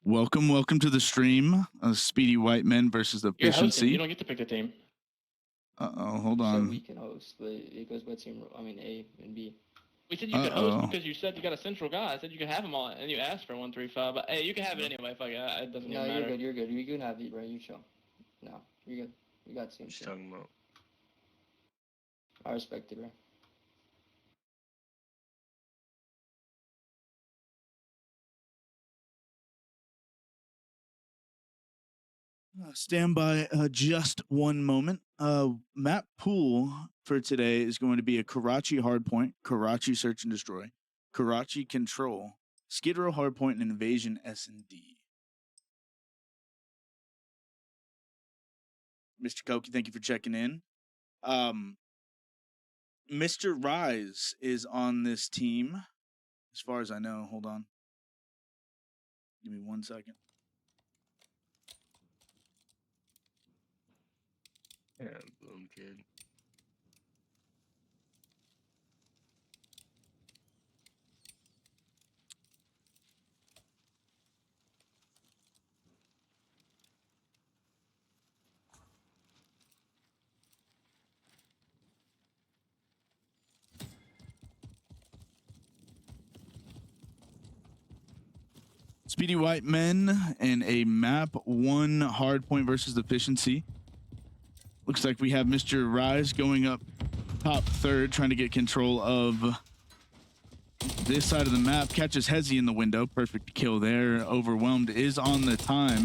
Welcome to the stream. Speedy White Men versus You're hosting. You Efficiency. don't get to pick the team. Hold So on. we can host, but it goes by team. I mean A and B. We said you could host because you said you got a central guy. I said you could have them all, and you asked for 135. But hey, you can have it anyway. Fuck it, it doesn't No, even matter. you're good. You can have it, bro. You chill. No, you're good. We got team. What you talking about? I respect it, bro. Stand by just one moment. Map pool for today is going to be a Karachi hardpoint, Karachi search and destroy, Karachi control, Skid Row hardpoint, and invasion SnD. Mr. Koki, thank you for checking in. MrRyze is on this team, as far as I know. Hold on. Give me 1 second. Yeah, boom, kid. Speedy White Men and a map 1 hardpoint versus efficiency. Looks like we have MrRyze going up top third, trying to get control of this side of the map. Catches Hezi in the window. Perfect kill there. Overwhelmed is on the time.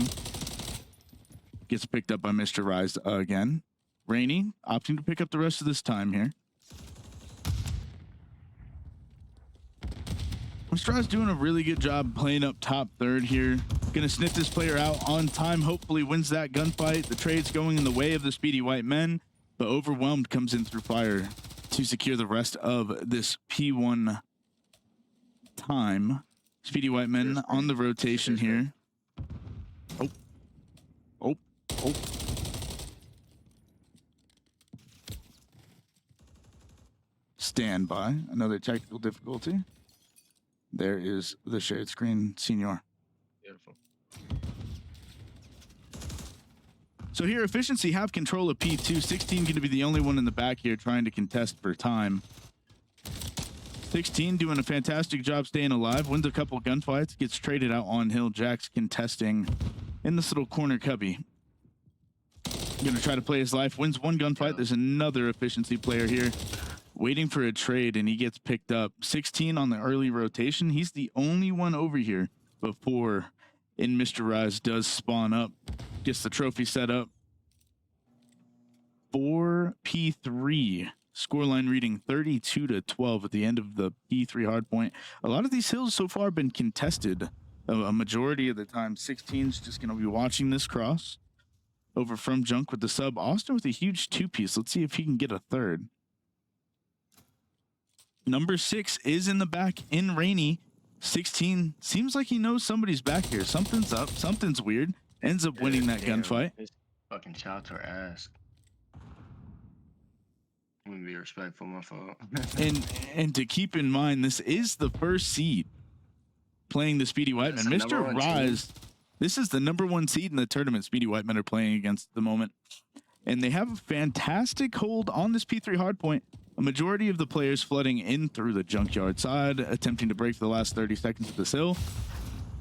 Gets picked up by MrRyze again. Raneyyy opting to pick up the rest of this time here. MrRyze doing a really good job playing up top third here. Gonna sniff this player out on time. Hopefully wins that gunfight. The trade's going in the way of the Speedy White Men, but Overwhelmed comes in through fire to secure the rest of this P1 time. Speedy White Men on the rotation here. Oh. Stand by. Another technical difficulty. There is the shared screen, Senior. Beautiful. So here, Efficiency have control of P2. 16 going to be the only one in the back here trying to contest for time. 16 doing a fantastic job staying alive. Wins a couple gunfights. Gets traded out on hill. Jax contesting in this little corner cubby. Going to try to play his life. Wins one gunfight. There's another Efficiency player here waiting for a trade, and he gets picked up. 16 on the early rotation. He's the only one over here before MrRyze does spawn up. Gets the trophy set up. 4P3. Scoreline reading 32-12 at the end of the P3 hardpoint. A lot of these hills so far have been contested. A majority of the time, 16's just going to be watching this cross. Over from Junk with the sub. Austin with a huge 2-piece. Let's see if he can get a third. Number 6 is in the back in Raneyyy. 16 seems like he knows somebody's back here. Something's up. Something's weird. Ends up winning that gunfight. His fucking shots are ass. I'm gonna be respectful, my fault. and to keep in mind, this is the first seed playing the Speedy White Men. MrRyze, this is the #1 seed in the tournament Speedy White Men are playing against at the moment. And they have a fantastic hold on this P3 hardpoint. A majority of the players flooding in through the junkyard side, attempting to break for the last 30 seconds of this hill.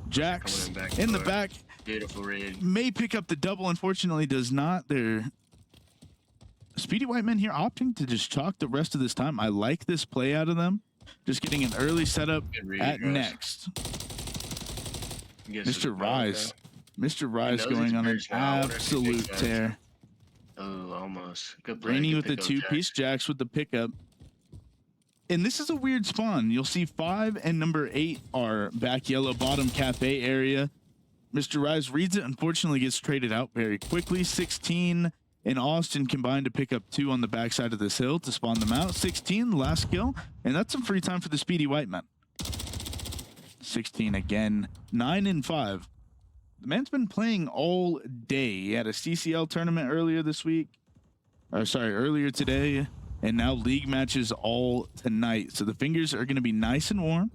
Jax in the back. Beautiful read. May pick up the double, unfortunately does not. They're Speedy White Men here opting to just chalk the rest of this time. I like this play out of them. Just getting an early setup at next. MrRyze going on an absolute tear. Oh, almost. Good play. Raneyyy with the 2-piece, Jax with the pickup. And this is a weird spawn. You'll see 5 and number 8 are back yellow bottom cafe area. MrRyze reads it, unfortunately gets traded out very quickly. 16 and Austin combined to pick up 2 on the backside of this hill to spawn them out. 16, last kill. And that's some free time for the Speedy White Men. 16 again, 9 and 5. The man's been playing all day. He had a CCL tournament earlier this week. Earlier today. And now league matches all tonight. So the fingers are going to be nice and warm.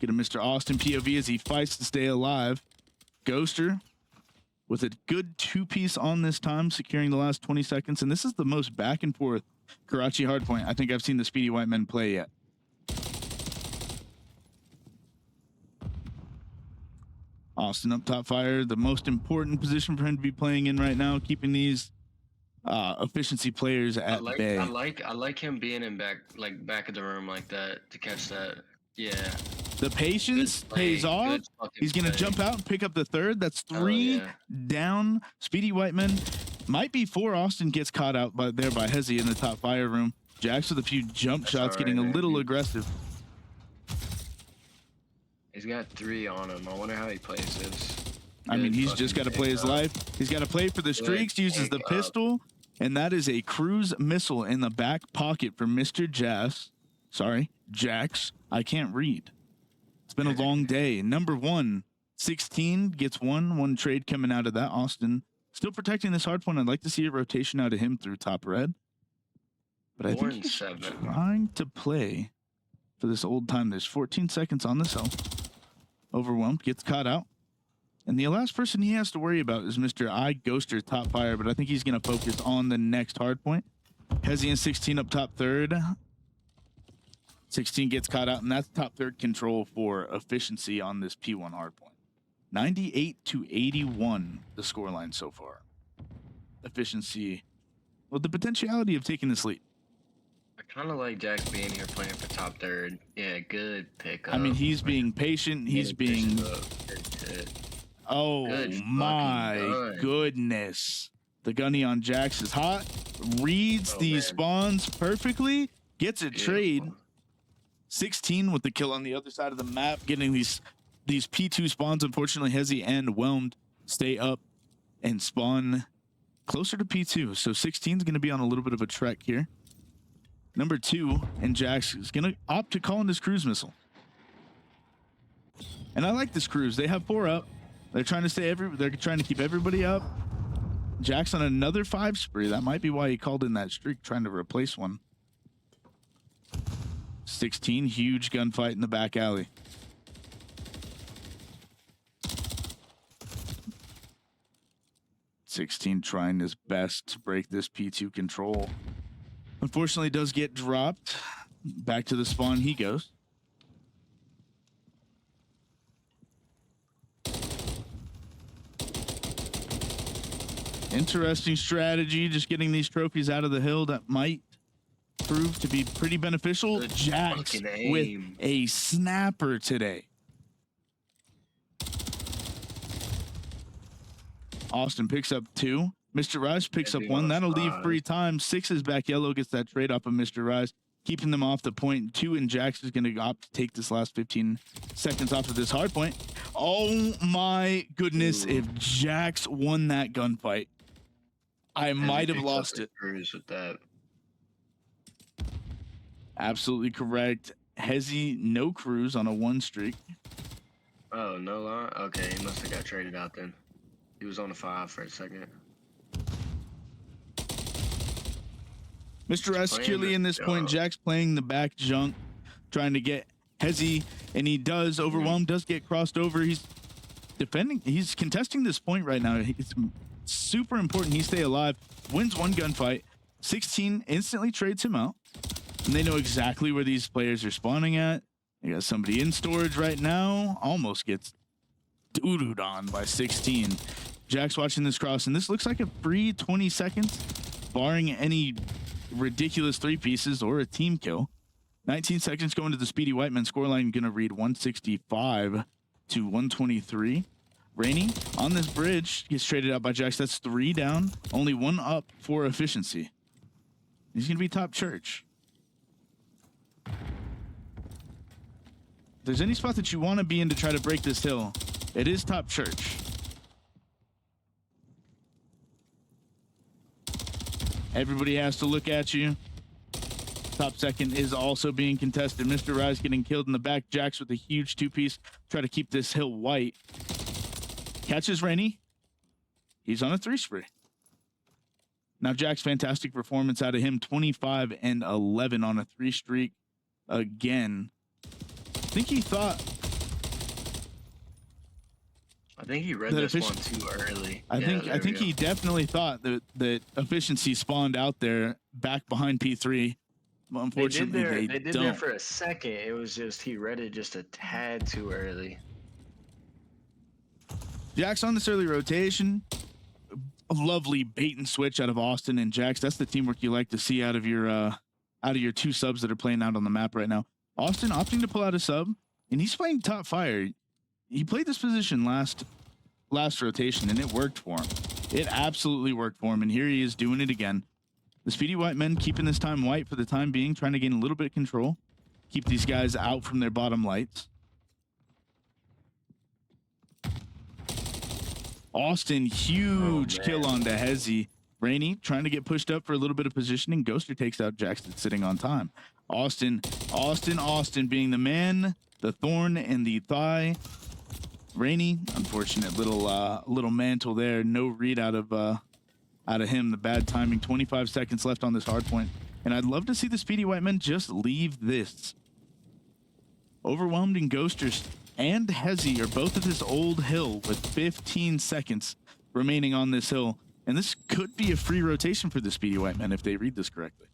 Get a Mr. Austin POV as he fights to stay alive. Ghoster with a good two-piece on this time, securing the last 20 seconds. And this is the most back and forth Karachi hardpoint I think I've seen the Speedy White Men play yet. Austin up top fire, the most important position for him to be playing in right now, keeping these efficiency players at bay. I like him being in back of the room like that to catch that. Yeah. The patience pays off. He's going to jump out and pick up the third. That's 3 down. Speedy White Men might be 4. Austin gets caught out there by Hezi in the top fire room. Jax with a few jump shots, getting a little aggressive. He's got 3 on him. I wonder how he plays this. I mean, he's just got to play his life. He's got to play for the streaks, uses the pistol, and that is a cruise missile in the back pocket for Mr. Jax. Sorry, Jax. I can't read. It's been a long day. Number 1, 16 gets one trade coming out of that. Austin still protecting this hard point. I'd like to see a rotation out of him through top red. But I think he's trying to play for this old time. There's 14 seconds on the cell. Overwhelmed, gets caught out. And the last person he has to worry about is Mr. Ghoster top fire, but I think he's going to focus on the next hard point. Hezi and 16 up top third. 16 gets caught out, and that's top third control for efficiency on this P1 hardpoint. 98-81, the scoreline so far. Efficiency with the potentiality of taking this lead. I kind of like Jax being here playing for top third. Yeah, good pickup. I mean, he's being patient. He's being... Oh, my goodness. The gunny on Jax is hot. Reads these spawns perfectly. Gets a trade. 16 with the kill on the other side of the map, getting these P2 spawns. Unfortunately, Hezi and Whelmed stay up and spawn closer to P2. So 16 is going to be on a little bit of a trek here. Number 2, and Jax is going to opt to call in this cruise missile. And I like this cruise. They have 4 up. They're trying to they're trying to keep everybody up. Jax on another 5 spree. That might be why he called in that streak, trying to replace one. 16, huge gunfight in the back alley. (16) trying his best to break this P2 control. Unfortunately, does get dropped. Back to the spawn he goes. Interesting strategy, just getting these trophies out of the hill that might prove to be pretty beneficial. Jax with a snapper today. Austin picks up 2. MrRyze picks up 1. That'll leave free time. 6 is back yellow, gets that trade off of MrRyze, keeping them off the point. 2, and Jax is going to opt to take this last 15 seconds off of this hard point. Oh my goodness, if Jax won that gunfight, I might have lost it. With that. Absolutely correct. Hezi, no cruise on a 1 streak. Oh, no line? Okay, he must have got traded out then. He was on a 5 for a second. MrRyze securely in this point. Jax playing the back junk, trying to get Hezi, and he does. Overwhelmed, does get crossed over. He's defending. He's contesting this point right now. It's super important he stay alive. Wins 1 gunfight. 16 instantly trades him out. And they know exactly where these players are spawning at. They got somebody in storage right now. Almost gets doo-dooed on by 16. Jax watching this cross, and this looks like a free 20 seconds, barring any ridiculous 3 pieces or a team kill. 19 seconds going to the Speedy White Men scoreline. Going to read 165 to 123. Raneyyy on this bridge gets traded out by Jax. That's 3 down, only 1 up for efficiency. He's going to be top church. If there's any spot that you want to be in to try to break this hill, it is top church. Everybody has to look at you. Top second is also being contested. MrRyze getting killed in the back. Jax with a huge 2-piece. Try to keep this hill white. Catches Raneyyy. He's on a 3 spree. Now Jax, fantastic performance out of him. 25 and 11 on a 3 streak again. I think he thought I think he read That this one too early. I think he definitely thought that efficiency spawned out there back behind P3. But unfortunately, they did don't. there for a second. It was just he read it just a tad too early. Jax on this early rotation. A lovely bait and switch out of Austin and Jax. That's the teamwork you like to see out of your two subs that are playing out on the map right now. Austin opting to pull out a sub, and he's playing top fire. He played this position last rotation, and it worked for him. It absolutely worked for him, and here he is doing it again. The Speedy White Men keeping this time white for the time being, trying to gain a little bit of control, keep these guys out from their bottom lights. Austin, huge kill on to Hezi. Raneyyy trying to get pushed up for a little bit of positioning. Ghoster takes out Jackson sitting on time. Austin being the man, the thorn, and the thigh. Raneyyy, unfortunate little mantle there. No read out of him. The bad timing. 25 seconds left on this hard point. And I'd love to see the Speedy White Men just leave this. Overwhelmed and Ghosters and Hezi are both at this old hill with 15 seconds remaining on this hill. And this could be a free rotation for the Speedy White Men if they read this correctly.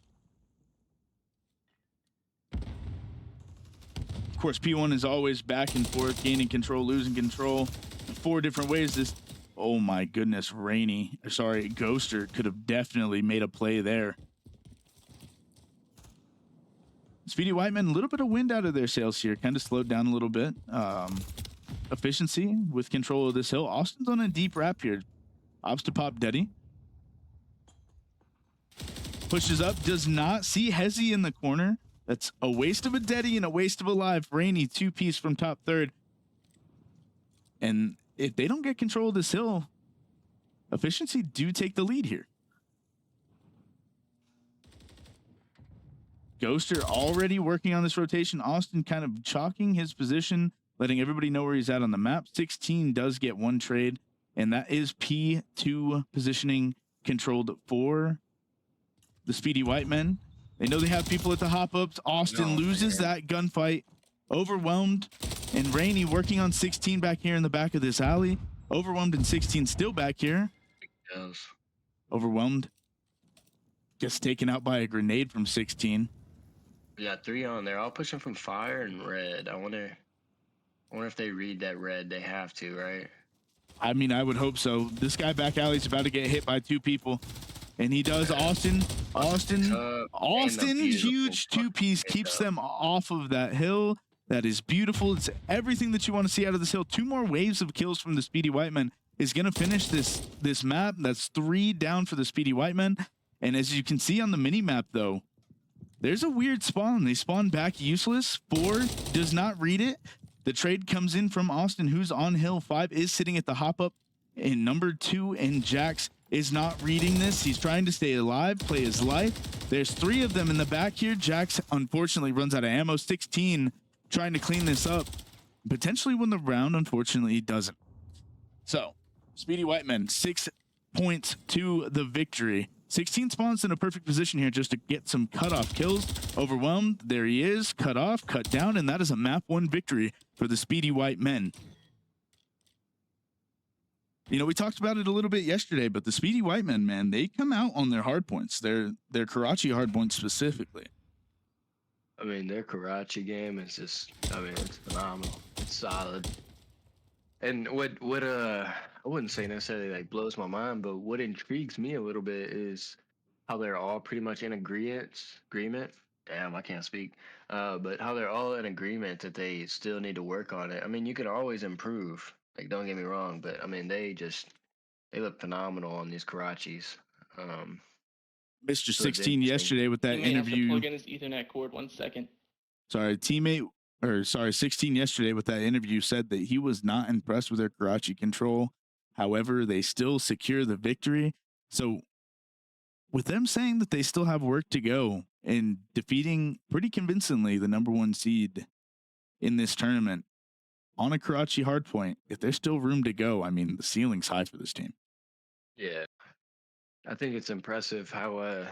Of course, P1 is always back and forth, gaining control, losing control. 4 different ways. This, oh my goodness, Ghoster could have definitely made a play there. Speedy White Men, a little bit of wind out of their sails here, kind of slowed down a little bit. Efficiency with control of this hill. Austin's on a deep wrap here. Opts to pop Deddy. Pushes up, does not see Hezi in the corner. That's a waste of a Deddy and a waste of a live. Raneyyy, 2-piece from top third. And if they don't get control of this hill, efficiency do take the lead here. Ghoster already working on this rotation. Austin kind of chalking his position, letting everybody know where he's at on the map. 16 does get 1 trade, and that is P2 positioning controlled for the Speedy White Men. They know they have people at the hop-ups. Austin loses that gunfight. Overwhelmed, and Raneyyy working on 16 back here in the back of this alley. Overwhelmed and 16 still back here. Yes. Overwhelmed gets taken out by a grenade from 16. We got 3 on there. I'll push them from fire and red. I wonder if they read that red. They have to, right? I mean, I would hope so. This guy back alley's about to get hit by 2 people. And he does. Austin, huge 2-piece, keeps them off of that hill. That is beautiful. It's everything that you want to see out of this hill. 2 more waves of kills from the Speedy White Men is going to finish this map. That's 3 down for the Speedy White Men. And as you can see on the mini map, though, there's a weird spawn. They spawn back useless. 4 does not read it. The trade comes in from Austin, who's on hill. 5 is sitting at the hop up. And number 2 and Jax is not reading this. He's trying to stay alive, play his life. There's 3 of them in the back here. Jax unfortunately runs out of ammo. 16 trying to clean this up. Potentially win the round. Unfortunately, he doesn't. So, Speedy White Men, 6 points to the victory. 16 spawns in a perfect position here just to get some cutoff kills. Overwhelmed, there he is. Cut off, cut down, and that is a map 1 victory for the Speedy White Men. You know, we talked about it a little bit yesterday, but the Speedy White Men, man, they come out on their hard points. Their Karachi hard points specifically. I mean, their Karachi game is just, I mean, it's phenomenal. It's solid. And what I wouldn't say necessarily like blows my mind, but what intrigues me a little bit is how they're all pretty much in agreement. Damn, I can't speak. But how they're all in agreement that they still need to work on it. I mean, you could always improve. Like, don't get me wrong, but I mean, they look phenomenal on these Karachis. Mr. 16 yesterday with that interview. Plug in his Ethernet cord 1 second. Sorry, 16 yesterday with that interview said that he was not impressed with their Karachi control. However, they still secure the victory. So with them saying that they still have work to go and defeating pretty convincingly the number 1 seed in this tournament on a Karachi hardpoint, if there's still room to go, I mean, the ceiling's high for this team. Yeah. I think it's impressive how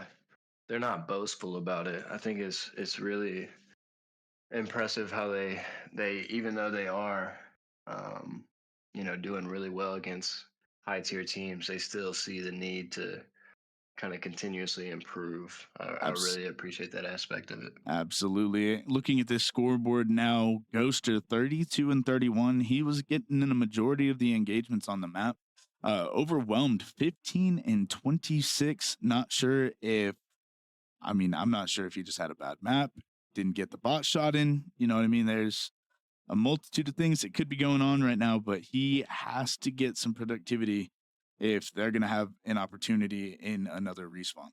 they're not boastful about it. I think it's really impressive how they even though they are doing really well against high tier teams, they still see the need to kind of continuously improve. I really appreciate that aspect of it. Absolutely. Looking at this scoreboard now, Ghoster 32 and 31. He was getting in a majority of the engagements on the map. Overwhelmed 15 and 26. Not sure if, I'm not sure if he just had a bad map, didn't get the bot shot in. You know what I mean? There's a multitude of things that could be going on right now, but he has to get some productivity if they're going to have an opportunity in another respawn.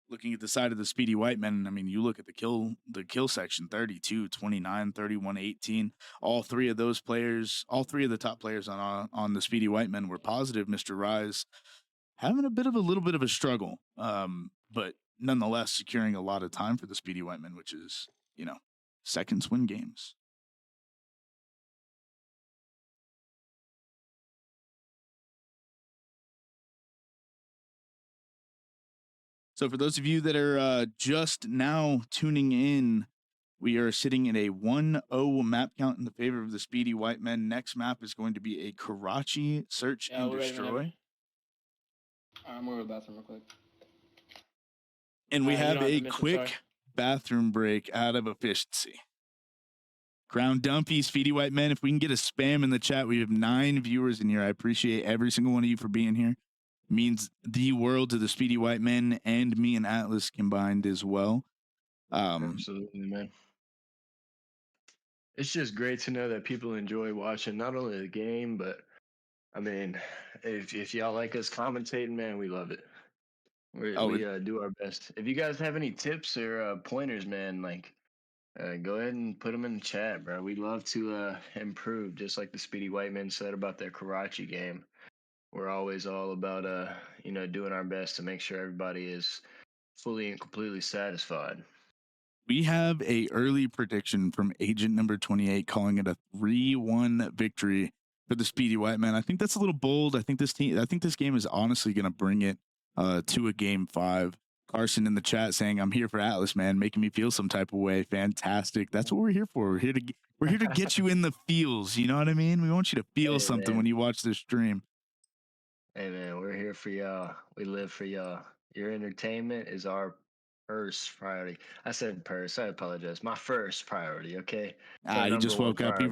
Looking at the side of the Speedy White Men, you look at the kill section, 32, 29, 31, 18. All three of those players, all three of the top players on the Speedy White Men were positive. MrRyze having a little bit of a struggle, but nonetheless securing a lot of time for the Speedy White Men, which is, seconds win games. So for those of you that are just now tuning in, we are sitting at a 1-0 map count in the favor of the Speedy White Men. Next map is going to be a Karachi search and destroy. I'm going to the bathroom real quick. And we have a quick bathroom break out of efficiency. Ground Dumpy, Speedy White Men. If we can get a spam in the chat, we have 9 viewers in here. I appreciate every single one of you for being here. Means the world to the Speedy White Men and me and Atlas combined as well. Absolutely, man. It's just great to know that people enjoy watching not only the game, but if y'all like us commentating, man, we love it. We do our best. If you guys have any tips or pointers, man, go ahead and put them in the chat, bro. We love to improve, just like the Speedy White Men said about their Karachi game. We're always all about doing our best to make sure everybody is fully and completely satisfied. We have a early prediction from agent number 28 calling it a 3-1 victory for the Speedy White Men. I think that's a little bold. I think this game is honestly going to bring it to a game 5. Carson in the chat saying, "I'm here for Atlas, man, making me feel some type of way." Fantastic. That's what we're here for. We're here to get you in the feels. You know what I mean? We want you to feel something when you watch this stream. Hey, man, we're here for y'all. We live for y'all. Your entertainment is our first priority. I said purse. I apologize. My first priority, okay? He just woke up. He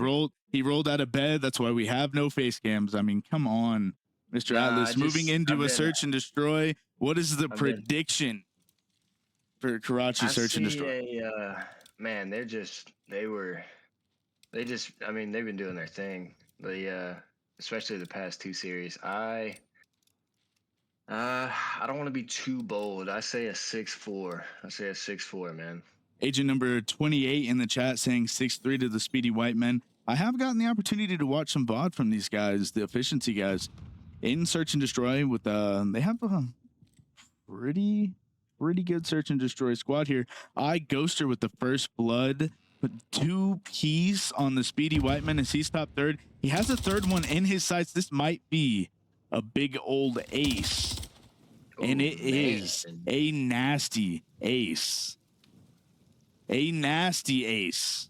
rolled out of bed. That's why we have no face cams. Come on, Mr. Atlas. Moving into a search and destroy. What is the prediction for Karachi search and destroy? Man, they've been doing their thing. Especially the past 2 series. I don't want to be too bold. I say a 6-4. I say a 6-4, man. Agent number 28 in the chat saying 6-3 to the Speedy White Men. I have gotten the opportunity to watch some VOD from these guys, the efficiency guys, in search and destroy. With they have a pretty good search and destroy squad here. Ghoster with the first blood, but 2 keys on the Speedy White Men as he's top 3rd. He has a 3rd one in his sights. This might be a big old ace. And it is a nasty ace. A nasty ace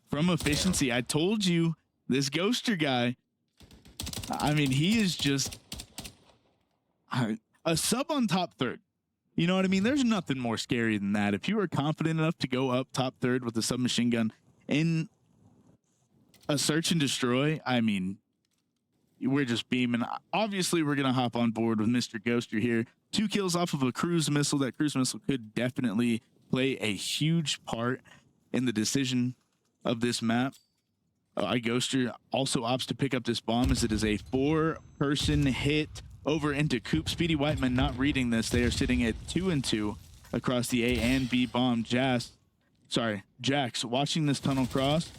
from efficiency. I told you, this Ghoster guy, he is just a sub on top 3rd. You know what I mean? There's nothing more scary than that. If you are confident enough to go up top 3rd with a submachine gun in a search and destroy, we're just beaming. Obviously, we're going to hop on board with Mr. Ghoster here. 2 kills off of a cruise missile. That cruise missile could definitely play a huge part in the decision of this map. Ghoster also opts to pick up this bomb as it is a 4-person hit over into Coop. Speedy White Men not reading this. They are sitting at 2-2 across the A and B bomb. Jax watching this tunnel cross.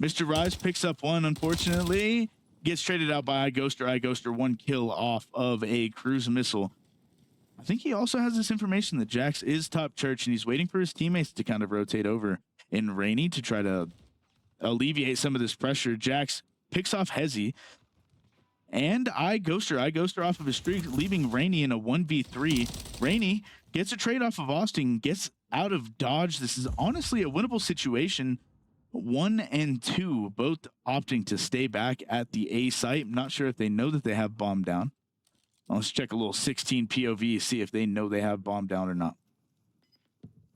MrRyze picks up one, unfortunately. Gets traded out by Ghoster. 1 kill off of a cruise missile. I think he also has this information that Jax is top church, and he's waiting for his teammates to kind of rotate over in Raneyyy to try to alleviate some of this pressure. Jax picks off Hezi, and Ghoster off of his streak, leaving Raneyyy in a 1v3. Raneyyy gets a trade off of Austin, gets out of dodge. This is honestly a winnable situation 1 and 2 both opting to stay back at the A site. I'm not sure if they know that they have bomb down. Let's check a little 16 POV, see if they know they have bomb down or not.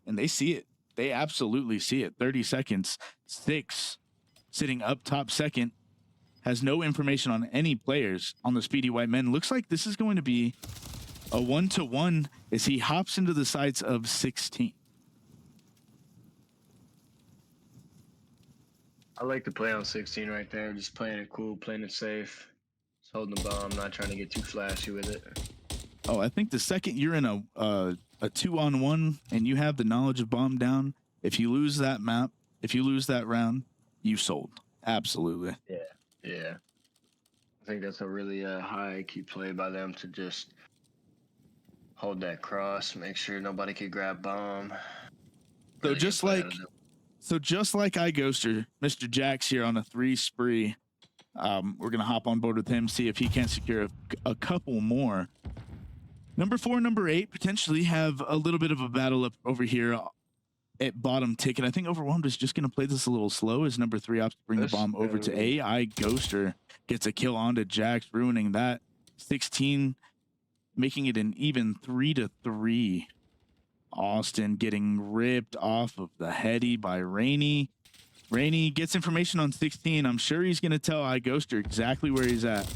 And they see it. They absolutely see it. 30 seconds. 6 sitting up top second. Has no information on any players on the Speedy White Men. Looks like this is going to be a 1-to-1 as he hops into the sights of 16. I like to play on 16 right there. Just playing it cool, playing it safe. Just holding the bomb, not trying to get too flashy with it. Oh, I think the second you're in a 2-on-1 and you have the knowledge of bomb down, if you lose that map, if you lose that round, you sold. Absolutely. Yeah. I think that's a really high key play by them to just hold that cross, make sure nobody could grab bomb. So Really just good play like out of them. just like iGhoster, Mr. Jax here on a 3 spree. We're gonna hop on board with him, see if he can't secure a couple more. Number 4, number 8 potentially have a little bit of a battle up over here at bottom ticket. I think Overwhelmed is just gonna play this a little slow as number 3 opts to bring the bomb over to A. iGhoster gets a kill onto Jax, ruining that. 16, making it an even 3-3. Austin getting ripped off of the Hezi by Raneyyy. Raneyyy gets information on 16. I'm sure he's going to tell iGhoster exactly where he's at.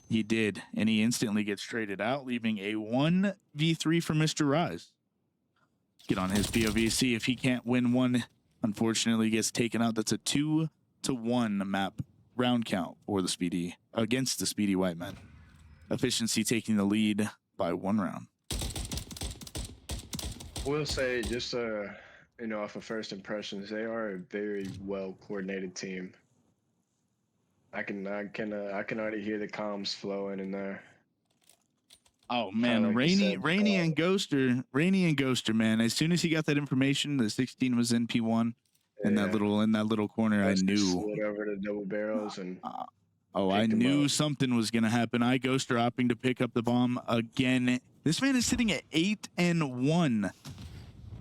He did, and he instantly gets traded out, leaving a 1v3 for MrRyze. Get on his POV, see if he can't win one. Unfortunately, gets taken out. That's a 2-to-1 map round count for the Speedy against the Speedy White Men. Efficiency taking the lead by 1 round. We'll say just off of first impressions, they are a very well coordinated team. I can already hear the comms flowing in there. Oh man, like you said, Raneyyy and Ghoster, man. As soon as he got that information, the 16 was in P1 in that little corner. I knew. Slid over to double barrels and. I knew something was gonna happen. iGhoster opting to pick up the bomb again. This man is sitting at 8-1.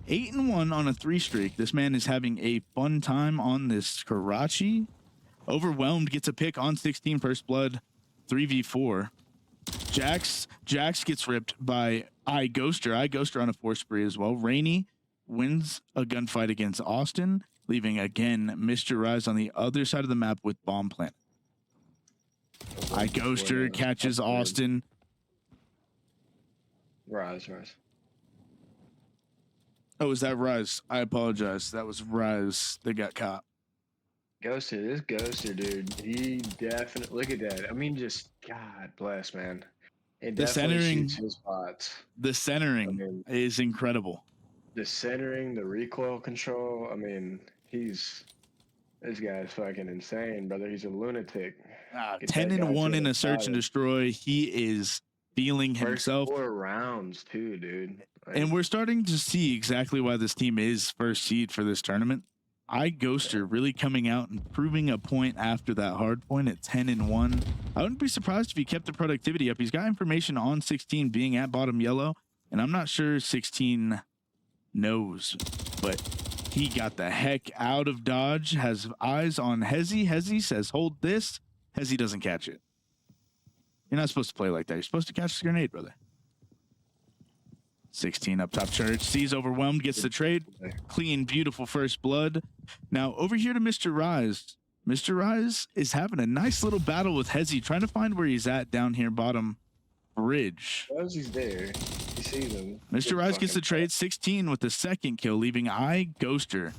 8-1 on a 3 streak. This man is having a fun time on this Karachi. Overwhelmed gets a pick on 16 first blood. 3v4. Jax gets ripped by iGhoster. iGhoster on a 4 spree as well. Raneyyy wins a gunfight against Austin, leaving again MrRyze on the other side of the map with bomb plant. iGhoster catches Austin. Rise. Oh, is that Ryze? I apologize. That was Ryze that got caught. This Ghoster, dude. He definitely look at that. I mean, just God bless, man. It The definitely centering, shoots his spots. the centering is incredible. The centering, the recoil control. I mean, this guy's fucking insane, brother. He's a lunatic. 10-1 in a search and destroy. He is feeling himself. 4 rounds too, dude. And we're starting to see exactly why this team is first seed for this tournament. iGhoster really coming out and proving a point after that hard point at 10-1. I wouldn't be surprised if he kept the productivity up. He's got information on 16 being at bottom yellow, and I'm not sure 16 knows, but he got the heck out of dodge, has eyes on Hezi. Hezi says, hold this. Hezi doesn't catch it. You're not supposed to play like that. You're supposed to catch the grenade, brother. 16 up top church, sees Overwhelmed, gets the trade. Clean, beautiful first blood. Now over here to MrRyze. MrRyze is having a nice little battle with Hezi, trying to find where he's at down here bottom bridge. As he's there, he sees him. MrRyze gets the trade, 16 with the second kill, leaving iGhoster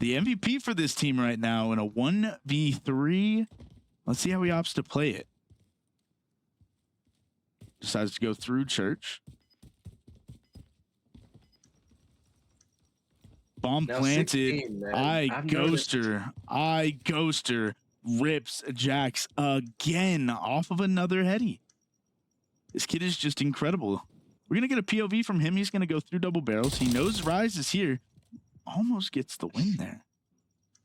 the MVP for this team right now in a 1v3. Let's see how he opts to play it. Decides to go through church. Bomb Now planted. 16, man. iGhoster rips Jax again off of another Hezi. This kid is just incredible. We're going to get a POV from him. He's going to go through double barrels. He knows Ryze is here. Almost gets the win there.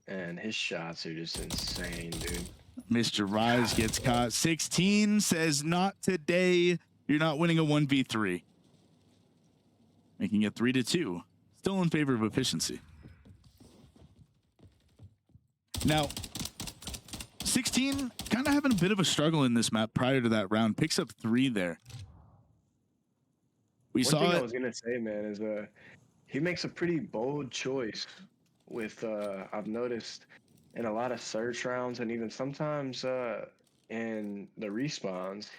And his shots are just insane, dude. MrRyze gets caught. 16 says, not today. You're not winning a 1v3. Making it 3-2. Still in favor of efficiency. Now, 16 kind of having a bit of a struggle in this map prior to that round. Picks up 3 there. We One saw thing it. I was gonna say, man, is he makes a pretty bold choice with I've noticed in a lot of search rounds and even sometimes in the respawns,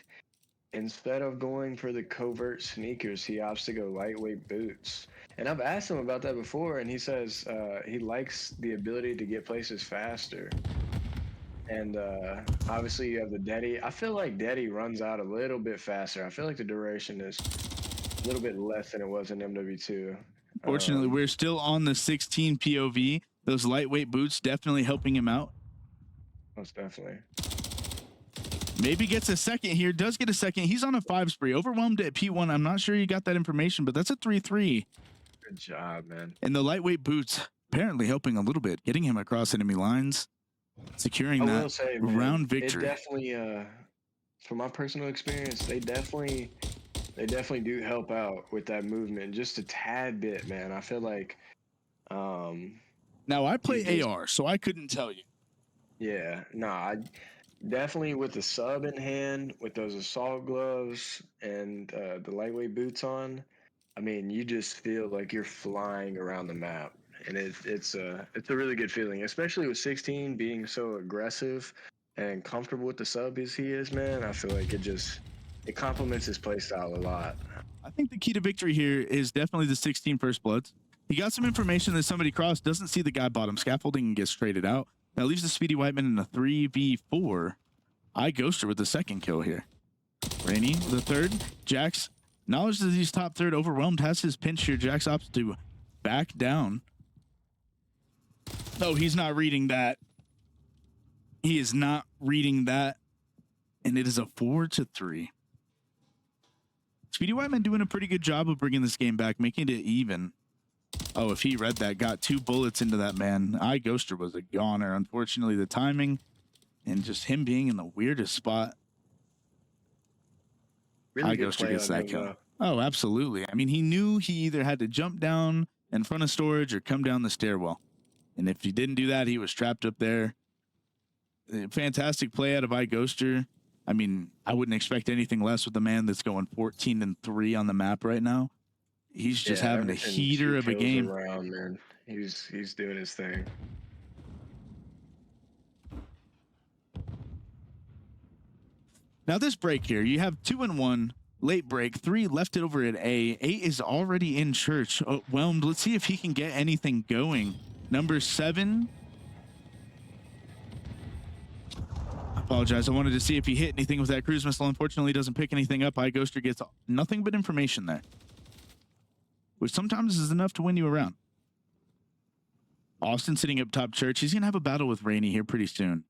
instead of going for the covert sneakers, he opts to go lightweight boots. And I've asked him about that before, and he says he likes the ability to get places faster. And obviously you have the Daddy. I feel like Daddy runs out a little bit faster. I feel like the duration is a little bit less than it was in MW2. Fortunately, we're still on the 16 POV. Those lightweight boots definitely helping him out. Most definitely. Maybe gets a second here. Does get a second. He's on a 5 spree. Overwhelmed at P1. I'm not sure you got that information, but that's a 3-3. Good job, man. And the lightweight boots apparently helping a little bit, getting him across enemy lines, securing I that will say, man, round victory. It definitely, from my personal experience, they definitely do help out with that movement just a tad bit, man. I feel like. Now I play AR, so I couldn't tell you. Yeah, no, I definitely with the sub in hand, with those assault gloves and the lightweight boots on. I mean, you just feel like you're flying around the map, and it's a really good feeling, especially with 16 being so aggressive and comfortable with the sub as he is, man. I feel like it complements his playstyle a lot. I think the key to victory here is definitely the 16 first bloods. He got some information that somebody crossed, doesn't see the guy bottom scaffolding and gets traded out. Now leaves the Speedy White Men in a 3v4. Ghoster with the second kill here. Raneyyy with the third. Jax, knowledge that he's top third, Overwhelmed has his pinch here. Jax opts to back down. No, he's not reading that. He is not reading that. And it is a 4-3. Speedy White Men doing a pretty good job of bringing this game back, making it even. Oh, if he read that, got 2 bullets into that man. Ghoster was a goner. Unfortunately, the timing and just him being in the weirdest spot. Really good Ghoster play gets on that him, kill. Oh, absolutely. I mean, he knew he either had to jump down in front of storage or come down the stairwell. And if he didn't do that, he was trapped up there. Fantastic play out of Ghoster. I mean, I wouldn't expect anything less with the man that's going 14-3 on the map right now. He's just having a heater of a game. Around, man. He's doing his thing. Now this break here, you have 2 and 1, late break, 3 left it over at A. 8 is already in church. Whelmed, let's see if he can get anything going. Number 7. I apologize. I wanted to see if he hit anything with that cruise missile. Unfortunately, he doesn't pick anything up. Ghoster gets nothing but information there, which sometimes is enough to win you around. Austin sitting up top church. He's going to have a battle with Raneyyy here pretty soon.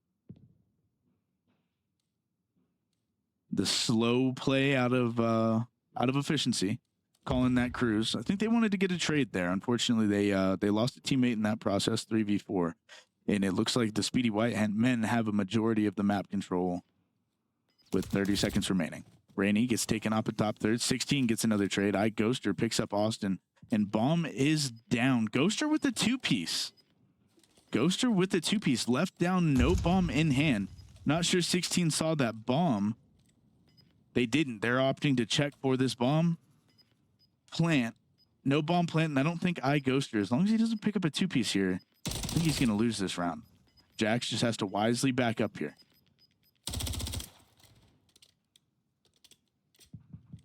The slow play out of efficiency, calling that cruise. I think they wanted to get a trade there. Unfortunately, they lost a teammate in that process, 3v4. And it looks like the Speedy White Men have a majority of the map control with 30 seconds remaining. Raneyyy gets taken up at top third. 16 gets another trade. Ghoster picks up Austin. And bomb is down. Ghoster with the 2-piece. Ghoster with the 2-piece. Left down, no bomb in hand. Not sure 16 saw that bomb. They didn't. They're opting to check for this bomb. Plant. No bomb plant. And I don't think Ghoster, as long as he doesn't pick up a 2-piece here, I think he's going to lose this round. Jax just has to wisely back up here.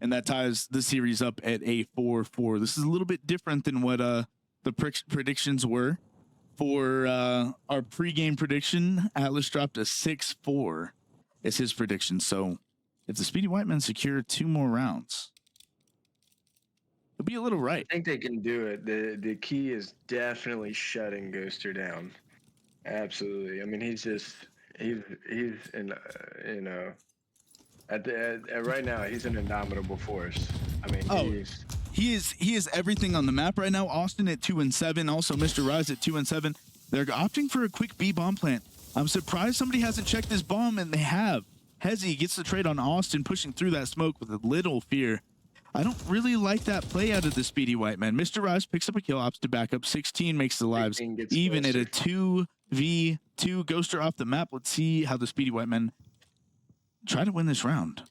And that ties the series up at a 4-4. This is a little bit different than what the predictions were. For our pregame prediction, Atlas dropped a 6-4 as his prediction. So if the Speedy White Men secure 2 more rounds, it'll be a little right. I think they can do it. The key is definitely shutting Ghoster down. Absolutely. I mean, he's in right now he's an indomitable force. I mean, he is everything on the map right now. Austin at 2-7, also MrRyze at 2-7. They're opting for a quick B bomb plant. I'm surprised somebody hasn't checked this bomb, and they have. Hezi gets the trade on Austin, pushing through that smoke with a little fear. I don't really like that play out of the Speedy White Men. MrRyze picks up a kill, opts to back up. 16 makes the lives 16 gets even at a Ghoster. 2v2. Ghoster off the map. Let's see how the Speedy White Men try to win this round.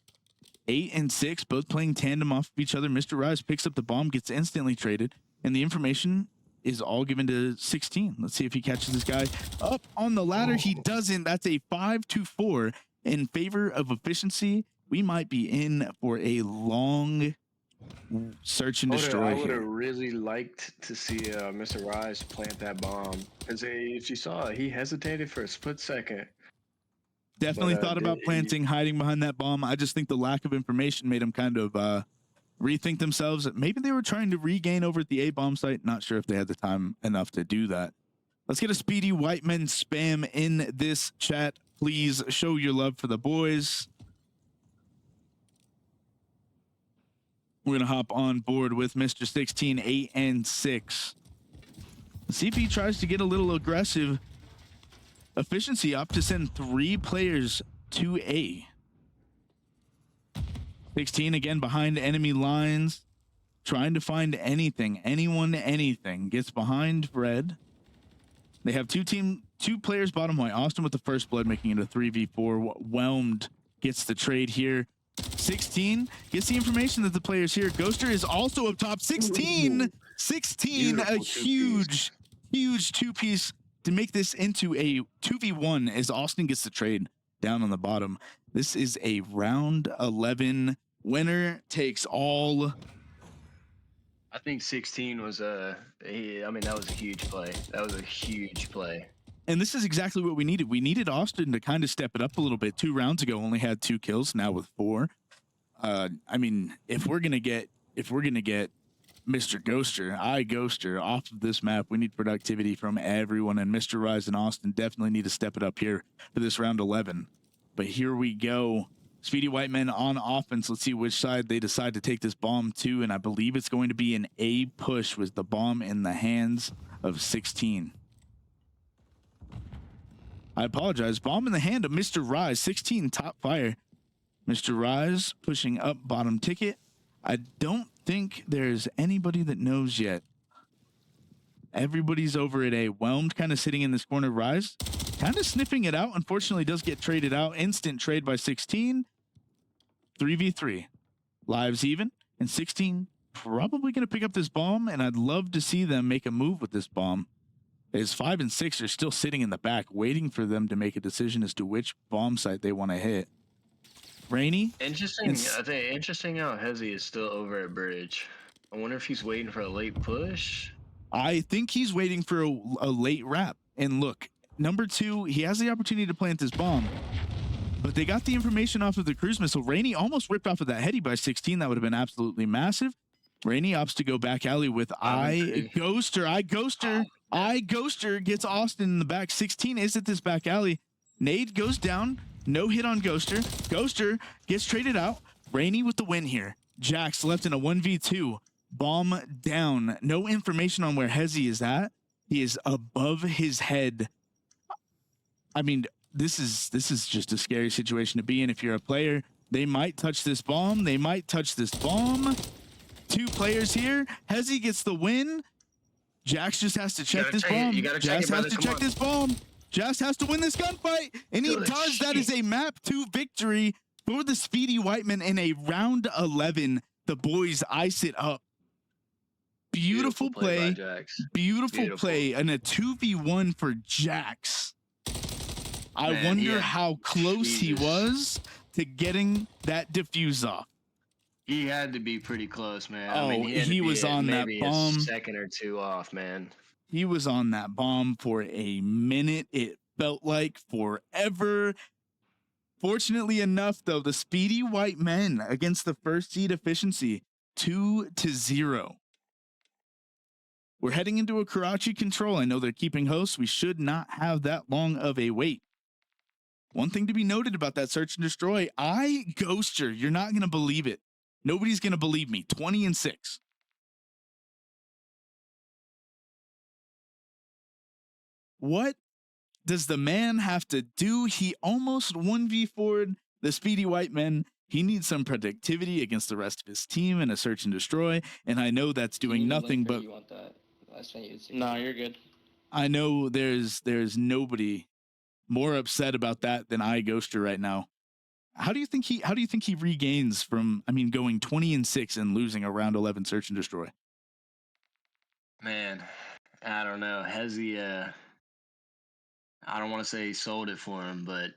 8 and 6, both playing tandem off of each other. MrRyze picks up the bomb, gets instantly traded, and the information is all given to 16. Let's see if he catches this guy up on the ladder. He doesn't. That's a 5-4 in favor of efficiency. We might be in for a long search and destroy I would have here. really liked to see MrRyze plant that bomb. Because if you saw it, he hesitated for a split second. Definitely But, thought about planting, hiding behind that bomb. I just think the lack of information made him kind of rethink themselves. Maybe they were trying to regain over at the A bomb site. Not sure if they had the time enough to do that. Let's get a Speedy White Men spam in this chat. Please show your love for the boys. We're going to hop on board with Mr. 16, 8 and 6. Let's see if he tries to get a little aggressive. Efficiency up to send 3 players to A. 16 again behind enemy lines, trying to find anything, anyone, anything. Gets behind red. They have two players bottom white. Austin with the first blood, making it a 3v4. Whelmed gets the trade here. 16 gets the information that the player's here. Ghoster is also up top. 16, Beautiful a huge 2-piece to make this into a 2v1 as Austin gets the trade down on the bottom. This is a round 11 winner takes all. I think 16 was I mean, that was a huge play. That was a huge play. And this is exactly what we needed. We needed Austin to kind of step it up a little bit. 2 rounds ago, only had 2 kills. Now with 4. I mean, if we're gonna get Mr. Ghoster off of this map, we need productivity from everyone. And MrRyze and Austin definitely need to step it up here for this round 11. But here we go. Speedy White Men on offense. Let's see which side they decide to take this bomb to. And I believe it's going to be an A push with the bomb in the hands of 16. I apologize. Bomb in the hand of MrRyze. 16 top fire. MrRyze pushing up bottom ticket. I don't think there's anybody that knows yet. Everybody's over at A. Whelmed kind of sitting in this corner. Ryze kind of sniffing it out. Unfortunately, does get traded out. Instant trade by 16. 3v3. Lives even. And 16 probably going to pick up this bomb. And I'd love to see them make a move with this bomb. As 5 and 6 are still sitting in the back, waiting for them to make a decision as to which bomb site they want to hit. Raneyyy. Interesting. I think interesting how Hezi is still over at bridge. I wonder if he's waiting for a late push. I think he's waiting for a late wrap. And look, number 2, he has the opportunity to plant this bomb, but they got the information off of the cruise missile. Raneyyy almost ripped off of that Hezi by 16. That would have been absolutely massive. Raneyyy opts to go back alley with Ghoster. Ghoster gets Austin in the back. 16 is at this back alley. Nade goes down. No hit on Ghoster. Ghoster gets traded out. Raneyyy with the win here. Jax left in a 1v2. Bomb down. No information on where Hezi is at. He is above his head. I mean, this is just a scary situation to be in if you're a player. They might touch this bomb. 2 players here. Hezi gets the win. Jax just has to check this bomb. Jax has to check this bomb. Jax has to win this gunfight, and he does. That is a map 2 victory for the Speedy White Men in a round 11. The boys ice it up. Beautiful play. Beautiful play, and a 2v1 for Jax. I wonder how close he was to getting that defuse off. He had to be pretty close, man. Oh, I mean, he was on that bomb. A second or 2 off, man. He was on that bomb for a minute. It felt like forever. Fortunately enough, though, the Speedy White Men against the first seed efficiency, 2-0. We're heading into a Karachi control. I know they're keeping hosts. We should not have that long of a wait. One thing to be noted about that search and destroy, Ghoster, you're not going to believe it. Nobody's going to believe me. 20 and 6. What does the man have to do? He almost 1v4'd the Speedy White Men He needs some productivity against the rest of his team in a search and destroy. And I know that's You doing need the nothing, link or but you want that? I sent you the No, you're good. I know there's nobody more upset about that than Ghoster right now. How do you think he regains from, I mean, going 20-6 and losing a round 11 search and destroy? Man, I don't know. Hezi, I don't want to say he sold it for him, but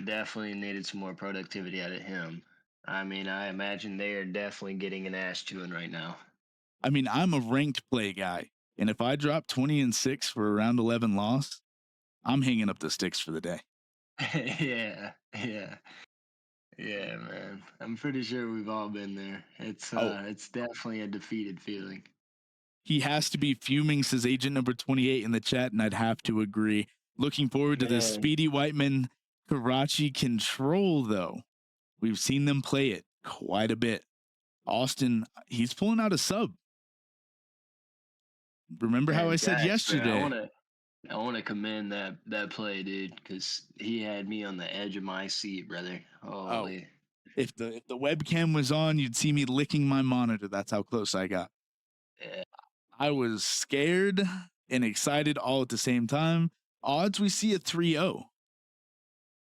definitely needed some more productivity out of him. I mean, I imagine they are definitely getting an ass chewing right now. I mean, I'm a ranked play guy, and if I drop 20-6 for a round 11 loss, I'm hanging up the sticks for the day. Yeah, man. I'm pretty sure we've all been there. It's definitely a defeated feeling. He has to be fuming, says agent number 28 in the chat, and I'd have to agree. Looking forward to this Man. Speedy White Men Karachi control, though. We've seen them play it quite a bit. Austin, he's pulling out a sub. Remember how I said Jax, yesterday? Man, I want to commend that play, dude, because he had me on the edge of my seat, brother. Holy. If the webcam was on, you'd see me licking my monitor. That's how close I got. Yeah. I was scared and excited all at the same time. Odds we see a 3-0.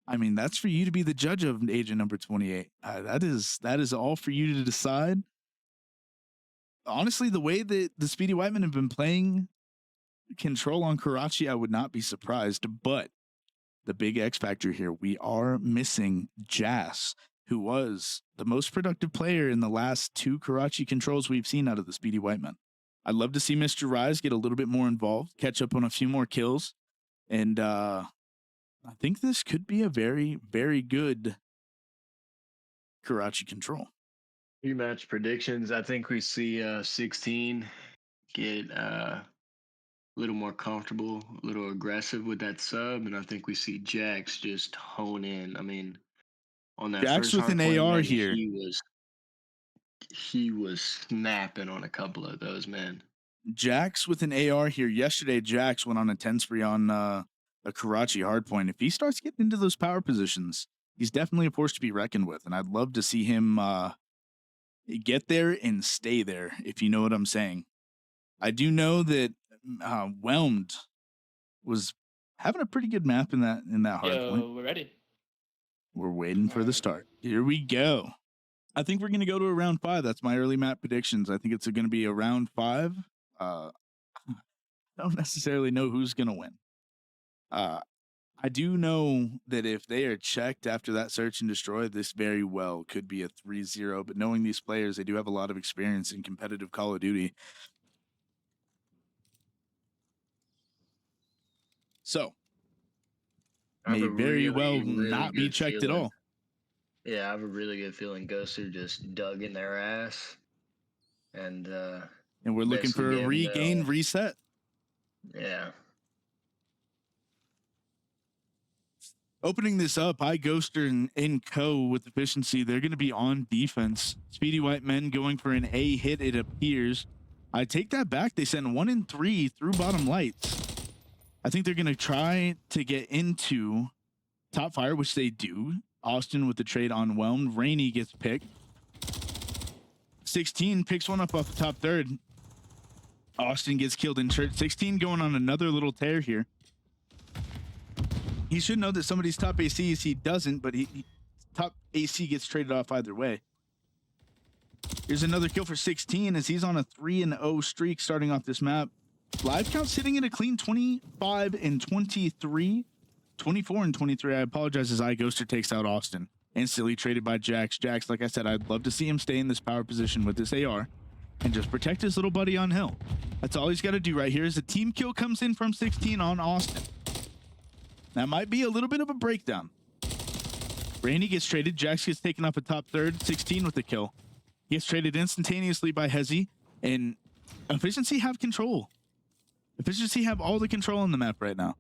I mean, that's for you to be the judge of, agent number 28. That is all for you to decide. Honestly, the way that the Speedy White Men have been playing control on Karachi, I would not be surprised. But the big X factor here, we are missing Jax, who was the most productive player in the last 2 Karachi controls we've seen out of the Speedy White Men. I'd love to see MrRyze get a little bit more involved, catch up on a few more kills. And I think this could be a very, very good Karachi control. Rematch predictions. I think we see 16 get a little more comfortable, a little aggressive with that sub, and I think we see Jax just hone in. I mean, on that Jax first with an hardpoint, AR man, here. He was snapping on a couple of those, man. Jax with an AR here. Yesterday, Jax went on a 10 spree on a Karachi hardpoint. If he starts getting into those power positions, he's definitely a force to be reckoned with. And I'd love to see him get there and stay there, if you know what I'm saying. I do know that Whelmed was having a pretty good map in that hardpoint. Yo, we're ready. We're waiting for the start. Here we go. I think we're going to go to a round 5. That's my early map predictions. I think it's going to be a round 5. I don't necessarily know who's going to win. I do know that if they are checked after that search and destroy, this very well could be a 3-0. But knowing these players, they do have a lot of experience in competitive Call of Duty. So, may very well not be checked at all. Yeah, I have a really good feeling Ghoster just dug in their ass. And we're looking for a regain, reset. Yeah. Opening this up, Ghoster and Co with efficiency. They're going to be on defense. Speedy White Men going for an A hit, it appears. I take that back. They sent 1 and 3 through bottom lights. I think they're going to try to get into top fire, which they do. Austin with the trade on Whelmed. Raneyyy gets picked. 16 picks one up off the top third. Austin gets killed in church. 16 going on another little tear here. He should know that somebody's top AC is. He doesn't, but he top AC gets traded off either way. Here's another kill for 16 as he's on a 3-0 streak starting off this map. Live count sitting in a clean 25 and 23. 24 and 23. I apologize as Ghoster takes out Austin. Instantly traded by Jax. Jax, like I said, I'd love to see him stay in this power position with this AR and just protect his little buddy on hill. That's all he's got to do right here. As a team kill comes in from 16 on Austin. That might be a little bit of a breakdown. Raneyyy gets traded. Jax gets taken off a top third. 16 with the kill. He gets traded instantaneously by Hezi. And Efficiency have control. Efficiency have all the control on the map right now.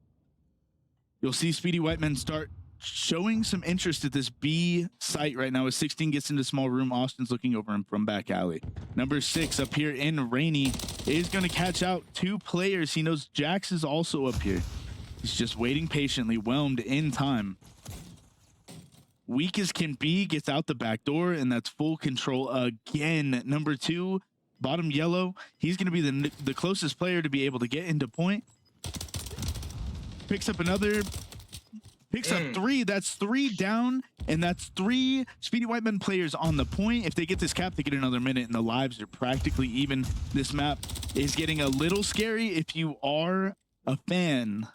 You'll see Speedy White Men start showing some interest at this B site right now as 16 gets into small room. Austin's looking over him from back alley. Number 6 up here in Raneyyy is going to catch out 2 players. He knows Jax is also up here. He's just waiting patiently. Whelmed in time. weak as can be, gets out the back door, and that's full control again. Number 2, bottom yellow. He's going to be the closest player to be able to get into point. Picks up another. Picks up 3. That's 3 down, and that's 3 Speedy White Men players on the point. If they get this cap, they get another minute, and the lives are practically even. This map is getting a little scary if you are a fan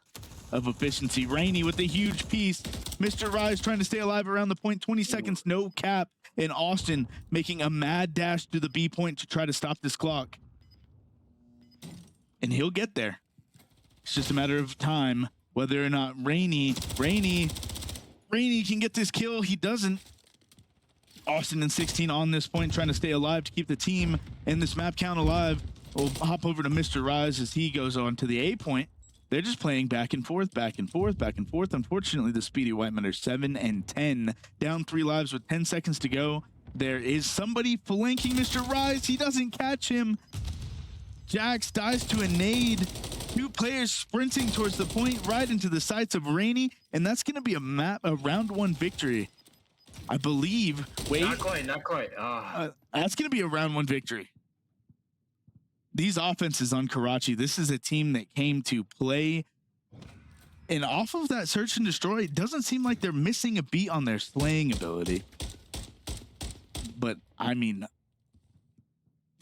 of efficiency. Raneyyy with a huge piece. MrRyze trying to stay alive around the point. 20 seconds, no cap. And Austin making a mad dash to the B point to try to stop this clock. And he'll get there. It's just a matter of time whether or not Raneyyy can get this kill. He doesn't. Austin and 16 on this point, trying to stay alive to keep the team and this map count alive. We'll hop over to MrRyze as he goes on to the A point. They're just playing back and forth, back and forth, back and forth. Unfortunately, the Speedy White Men are 7 and 10, down 3 lives with 10 seconds to go. There is somebody flanking MrRyze. He doesn't catch him. Jax dies to a nade. 2 players sprinting towards the point, right into the sights of Raneyyy, and that's going to be a round 1 victory, I believe. Wait, not quite. that's going to be a round 1 victory. These offenses on Karachi, this is a team that came to play, and off of that search and destroy, it doesn't seem like they're missing a beat on their slaying ability. But I mean,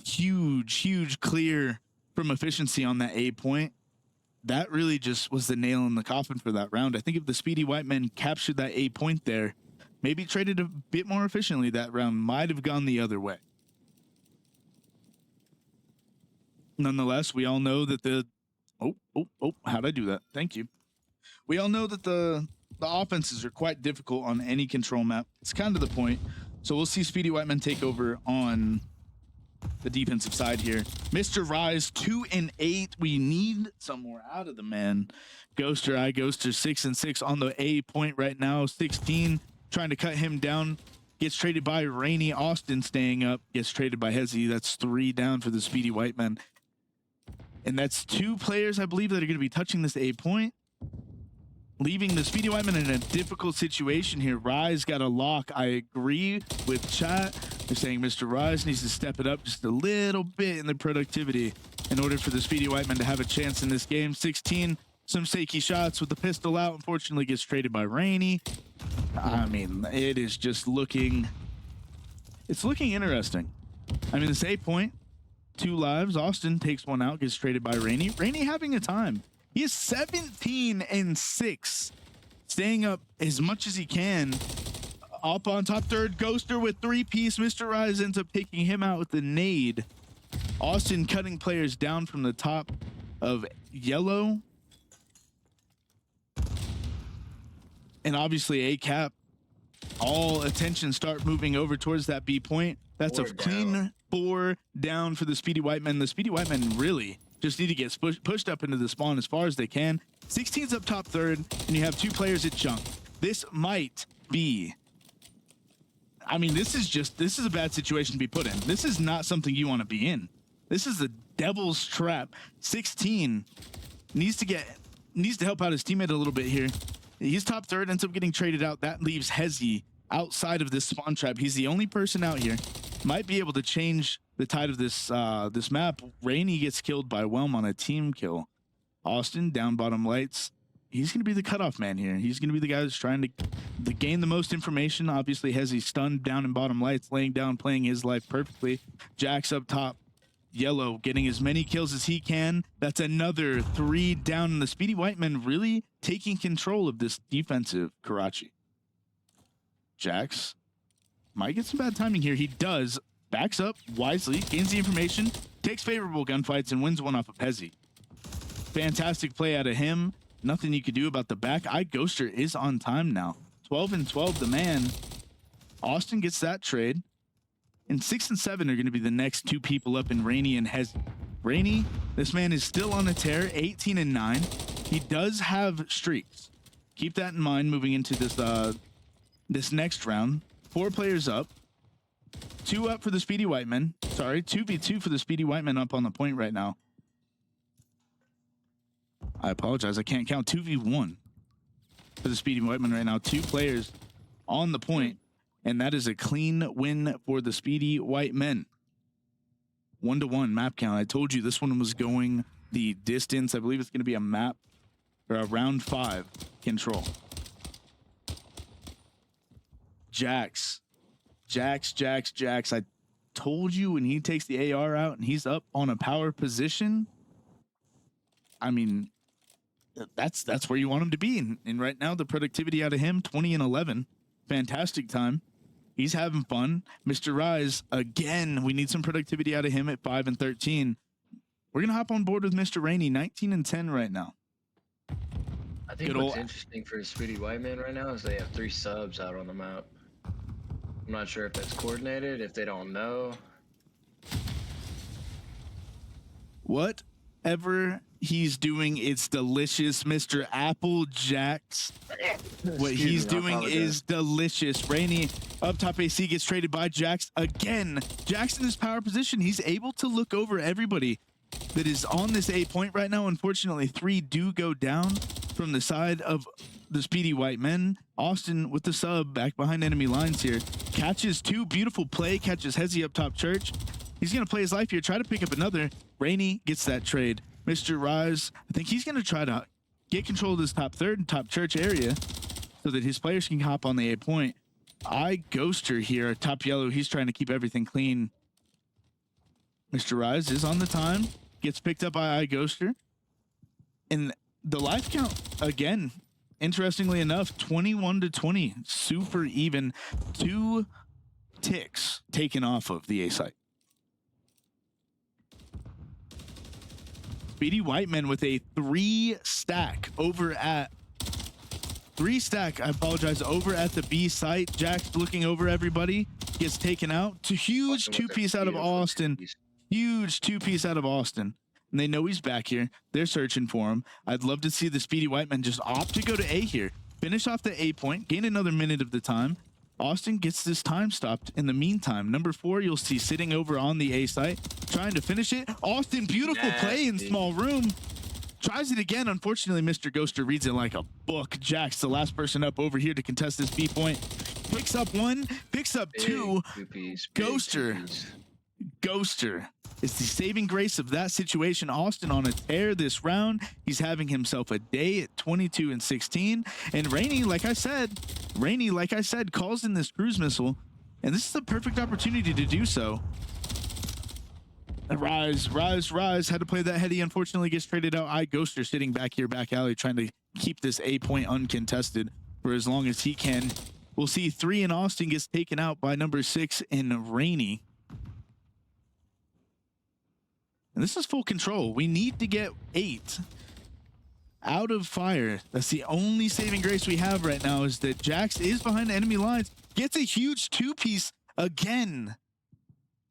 huge clear from efficiency on that A point. That really just was the nail in the coffin for that round. I think if the Speedy White Men captured that A point there, maybe traded a bit more efficiently, that round might have gone the other way. Nonetheless, we all know that the how'd I do that? Thank you. We all know that the offenses are quite difficult on any control map. It's kind of the point. So we'll see Speedy White Men take over on the defensive side here. MrRyze 2 and 8. We need some more out of the man. Ghoster 6 and 6 on the A point right now. 16 trying to cut him down. Gets traded by Raneyyy. Austin staying up. Gets traded by Hezi. That's 3 down for the Speedy White Men. And that's 2 players, I believe, that are going to be touching this A point, leaving the Speedy White Men in a difficult situation here. Ryze got a lock. I agree with chat. They're saying MrRyze needs to step it up just a little bit in the productivity in order for the Speedy White Men to have a chance in this game. 16, some shaky shots with the pistol out. Unfortunately, gets traded by Raneyyy. I mean, it is just looking... It's looking interesting. I mean, this A point, 2 lives. Austin takes one out, gets traded by Raneyyy. Raneyyy having a time. He is 17 and 6, staying up as much as he can. Up on top third, Ghoster with 3-piece. MrRyze ends up taking him out with the nade. Austin cutting players down from the top of yellow. And obviously A cap. All attention start moving over towards that B point. That's a clean 4 down for the Speedy White Men. The Speedy White Men really just need to get pushed up into the spawn as far as they can. 16's up top third, and you have 2 players at junk. This might be... I mean, this is a bad situation to be put in. This is not something you want to be in. This is the devil's trap. 16 needs to help out his teammate a little bit here. He's top third, ends up getting traded out. That leaves Hezi outside of this spawn trap. He's the only person out here. Might be able to change the tide of this this map. Raneyyy gets killed by Whelmed on a team kill. Austin down bottom lights. He's going to be the cutoff man here. He's going to be the guy who's trying to gain the most information. Obviously, Hezi stunned down in bottom lights, laying down, playing his life perfectly. Jax up top, yellow, getting as many kills as he can. That's another 3 down, and the Speedy White Men really taking control of this defensive Karachi. Jax might get some bad timing here. He does. Backs up wisely, gains the information, takes favorable gunfights, and wins one off of Hezi. Fantastic play out of him. Nothing you could do about the back. Ghoster is on time now. 12 and 12, the man. Austin gets that trade. And 6 and 7 are going to be the next 2 people up in Raneyyy and Hezi. Raneyyy, this man is still on a tear, 18 and 9. He does have streaks. Keep that in mind moving into this this next round. 4 players up. 2 up for the Speedy White Men. Sorry, 2v2 for the Speedy White Men up on the point right now. I apologize. I can't count. 2v1 for the Speedy White Men right now. 2 players on the point, and that is a clean win for the Speedy White Men. 1-1 map count. I told you this one was going the distance. I believe it's going to be a map or a round 5 control. Jax. I told you when he takes the AR out and he's up on a power position, I mean, that's where you want him to be. And right now, the productivity out of him, 20 and 11. Fantastic time. He's having fun. MrRyze, again, we need some productivity out of him at 5 and 13. We're going to hop on board with Mr. Raneyyy, 19 and 10 right now. I think what's interesting for Speedy White Men right now is they have 3 subs out on the map. I'm not sure if that's coordinated, if they don't know. Whatever he's doing, it's delicious, Mr. Apple Jax. What he's doing is delicious. Raneyyy up top AC gets traded by Jax again. Jax in his power position, he's able to look over everybody that is on this A point right now. Unfortunately, 3 do go down from the side of the Speedy White Men. Austin with the sub back behind enemy lines here. Catches 2, beautiful play, catches Hezi up top church. He's going to play his life here, try to pick up another. Raneyyy gets that trade. MrRyze, I think he's going to try to get control of this top third and top church area so that his players can hop on the A point. Ghoster here, top yellow. He's trying to keep everything clean. MrRyze is on the time, gets picked up by Ghoster. And the life count, again, interestingly enough, 21 to 20, super even. 2 ticks taken off of the A site. Speedy White Men with a 3 stack over at over at the B site. Jax looking over everybody, gets taken out. To huge 2-piece out of Austin. Huge 2-piece out of Austin. And they know he's back here. They're searching for him. I'd love to see the Speedy White Men just opt to go to A here. Finish off the A point, gain another minute of the time. Austin gets this time stopped in the meantime. Number 4, you'll see sitting over on the A site, trying to finish it. Austin, beautiful play in small room. Tries it again. Unfortunately, Mr. Ghoster reads it like a book. Jax, the last person up over here to contest this B point. Picks up 1, picks up 2. Ghoster is the saving grace of that situation. Austin on a tear this round. He's having himself a day at 22 and 16. And Raneyyy, like I said, calls in this cruise missile. And this is the perfect opportunity to do so. Ryze had to play that heady. Unfortunately, gets traded out. Ghoster sitting back here, back alley, trying to keep this A point uncontested for as long as he can. We'll see 3 in Austin gets taken out by number 6 in Raneyyy. And this is full control. We need to get 8 out of fire. That's the only saving grace we have right now, is that Jax is behind enemy lines. Gets a huge 2-piece again.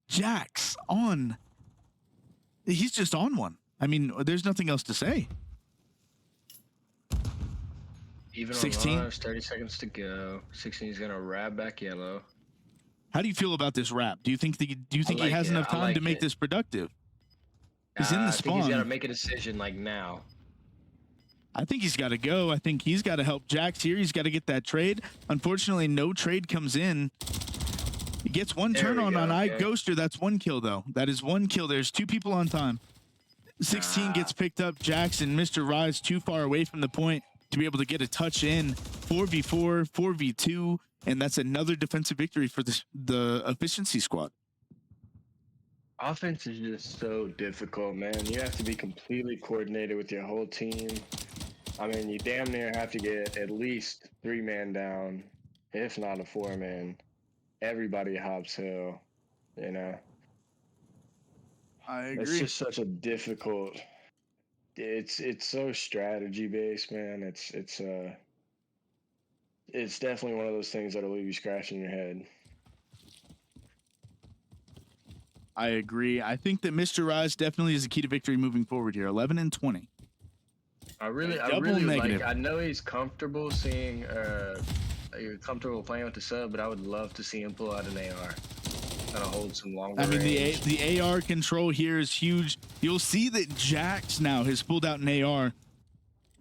Jax on. He's just on one. I mean, there's nothing else to say. Even 16. on 30 seconds to go. 16 is going to wrap back yellow. How do you feel about this wrap? Do you think he has enough time to make this productive? He's in the spawn. I think he's got to make a decision like now. I think he's got to go. I think he's got to help Jax here. He's got to get that trade. Unfortunately, no trade comes in. He gets 1 turn on Ghoster. That's 1 kill, though. That is 1 kill. There's 2 people on time. 16 gets picked up. Jax and MrRyze too far away from the point to be able to get a touch in. 4v4, 4v2, and that's another defensive victory for the efficiency squad. Offense is just so difficult, man. You have to be completely coordinated with your whole team. I mean, you damn near have to get at least 3-man down, if not a 4-man. Everybody hops hill, you know. I agree. It's just such a difficult. It's so strategy based, man. It's definitely one of those things that'll leave you scratching your head. I agree. I think that MrRyze definitely is the key to victory moving forward here. 11 and 20. I really negative. like. I know he's comfortable seeing, comfortable playing with the sub, but I would love to see him pull out an AR, kind of hold some longer. I mean, range. the AR control here is huge. You'll see that Jax now has pulled out an AR,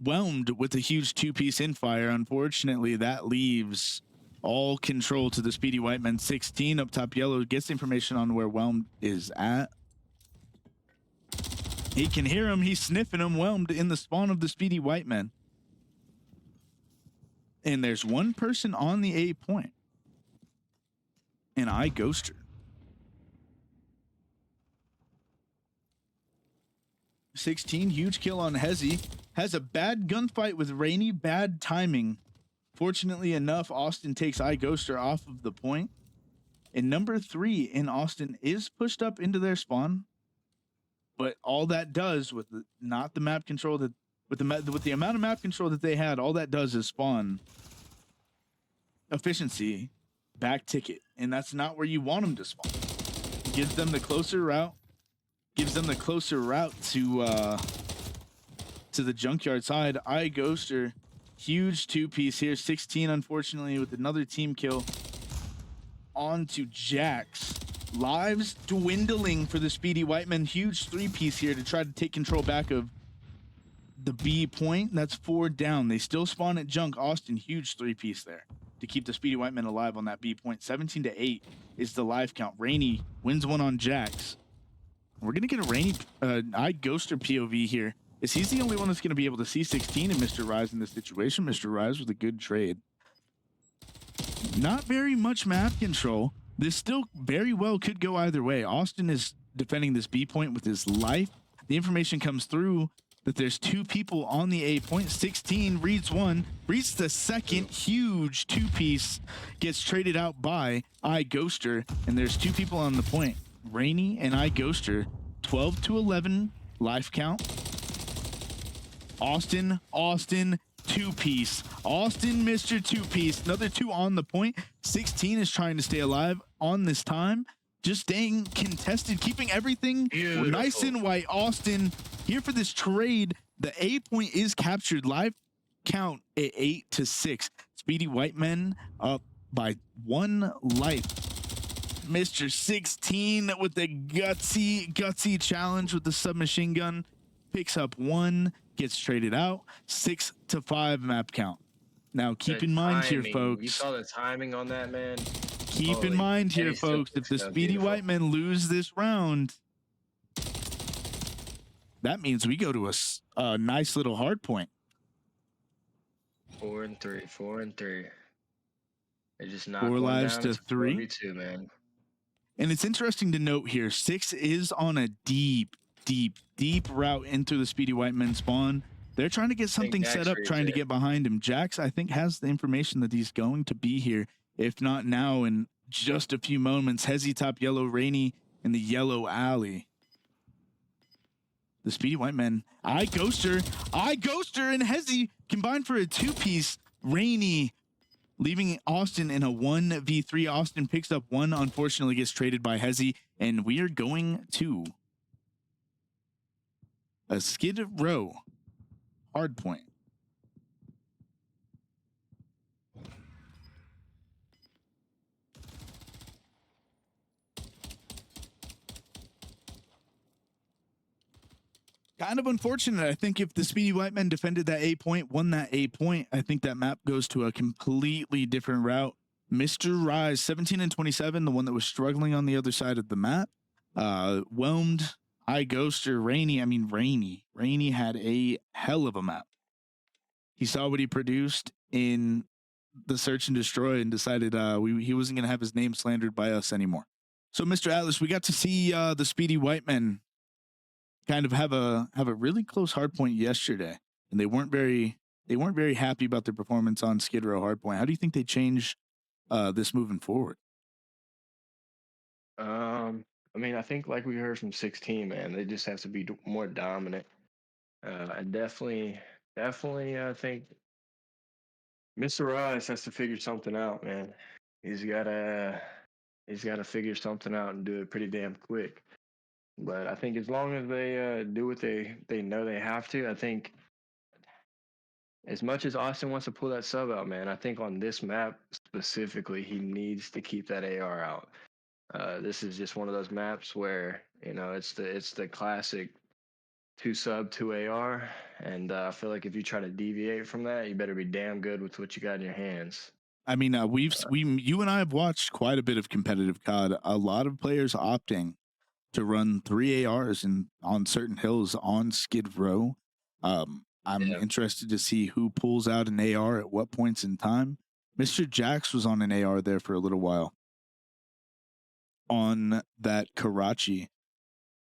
Whelmed with a huge 2-piece in fire. Unfortunately, that leaves All control to the Speedy White Men. 16 up top yellow gets information on where Whelmed is at. He can hear him. He's sniffing him. Whelmed in the spawn of the Speedy White Men. And there's one person on the A point. And I ghoster. $16, huge kill on Hezi. Has a bad gunfight with Raneyyy, bad timing. Fortunately enough, Austin takes iGhoster off of the point. And number 3 in Austin is pushed up into their spawn. But all that does with not the map control that with the amount of map control that they had, all that does is spawn efficiency back ticket, and that's not where you want them to spawn. Gives them the closer route. Gives them the closer route to the junkyard side. iGhoster, huge 2-piece here. 16, unfortunately, with another team kill. On to Jax. Lives dwindling for the Speedy White Men. Huge 3-piece here to try to take control back of the B point. That's 4 down. They still spawn at junk. Austin, huge 3-piece there to keep the Speedy White Men alive on that B point. 17-8 is the live count. Raneyyy wins one on Jax. We're going to get a Raneyyy iGhoster POV here. Is he's the only one that's going to be able to see 16 and MrRyze in this situation? MrRyze with a good trade. Not very much map control. This still very well could go either way. Austin is defending this B point with his life. The information comes through that there's 2 people on the A point. 16 reads one, reads the second. Huge 2-piece gets traded out by iGhoster, and there's 2 people on the point. Raneyyy and iGhoster. 12-11 life count. Austin, 2-piece. Austin, Mr. 2-piece. Another 2 on the point. 16 is trying to stay alive on this time. Just staying contested, keeping everything nice and white. Austin here for this trade. The A point is captured. Live count at 8-6. Speedy White Men up by 1 life. Mr. 16 with the gutsy challenge with the submachine gun. Picks up 1, gets traded out. 6-5 map count. Now keep in mind here, folks. You saw the timing on that, man. Keep in mind here, folks, if the Speedy White Men lose this round, that means we go to a nice little hard point. 4-3, 4-3. They just knocked 4 one lives down. to It's 3. 42, man. And it's interesting to note here, 6 is on a deep route into the Speedy White Men spawn. They're trying to get something set up, trying to get behind him. Jax, I think, has the information that he's going to be here. If not now, in just a few moments. Hezi top yellow, Raneyyy in the yellow alley. The Speedy White Men, iGhoster, and Hezi combined for a 2-piece. Raneyyy leaving Austin in a 1v3. Austin picks up 1, unfortunately gets traded by Hezi, and we are going to a Skid Row hard point. Kind of unfortunate. I think if the Speedy White Men defended that A point, won that A point, I think that map goes to a completely different route. MrRyze, 17-27, the one that was struggling on the other side of the map. Whelmed, iGhoster, Raneyyy. Raneyyy had a hell of a map. He saw what he produced in the Search and Destroy and decided he wasn't going to have his name slandered by us anymore. So, Mr. Atlas, we got to see the Speedy White Men kind of have a really close hardpoint yesterday, and they weren't very happy about their performance on Skid Row hardpoint. How do you think they change this moving forward? I mean, I think like we heard from 16, man, they just have to be more dominant. I definitely think MrRyze has to figure something out, man. He's gotta figure something out and do it pretty damn quick. But I think as long as they do what they know they have to, I think as much as Austin wants to pull that sub out, man, I think on this map specifically, he needs to keep that AR out. This is just one of those maps where, you know, it's the classic 2 sub, 2 AR, and I feel like if you try to deviate from that, you better be damn good with what you got in your hands. I mean, you and I have watched quite a bit of competitive COD. A lot of players opting to run 3 ARs on certain hills on Skid Row. I'm interested to see who pulls out an AR at what points in time. MrRyze was on an AR there for a little while on that Karachi,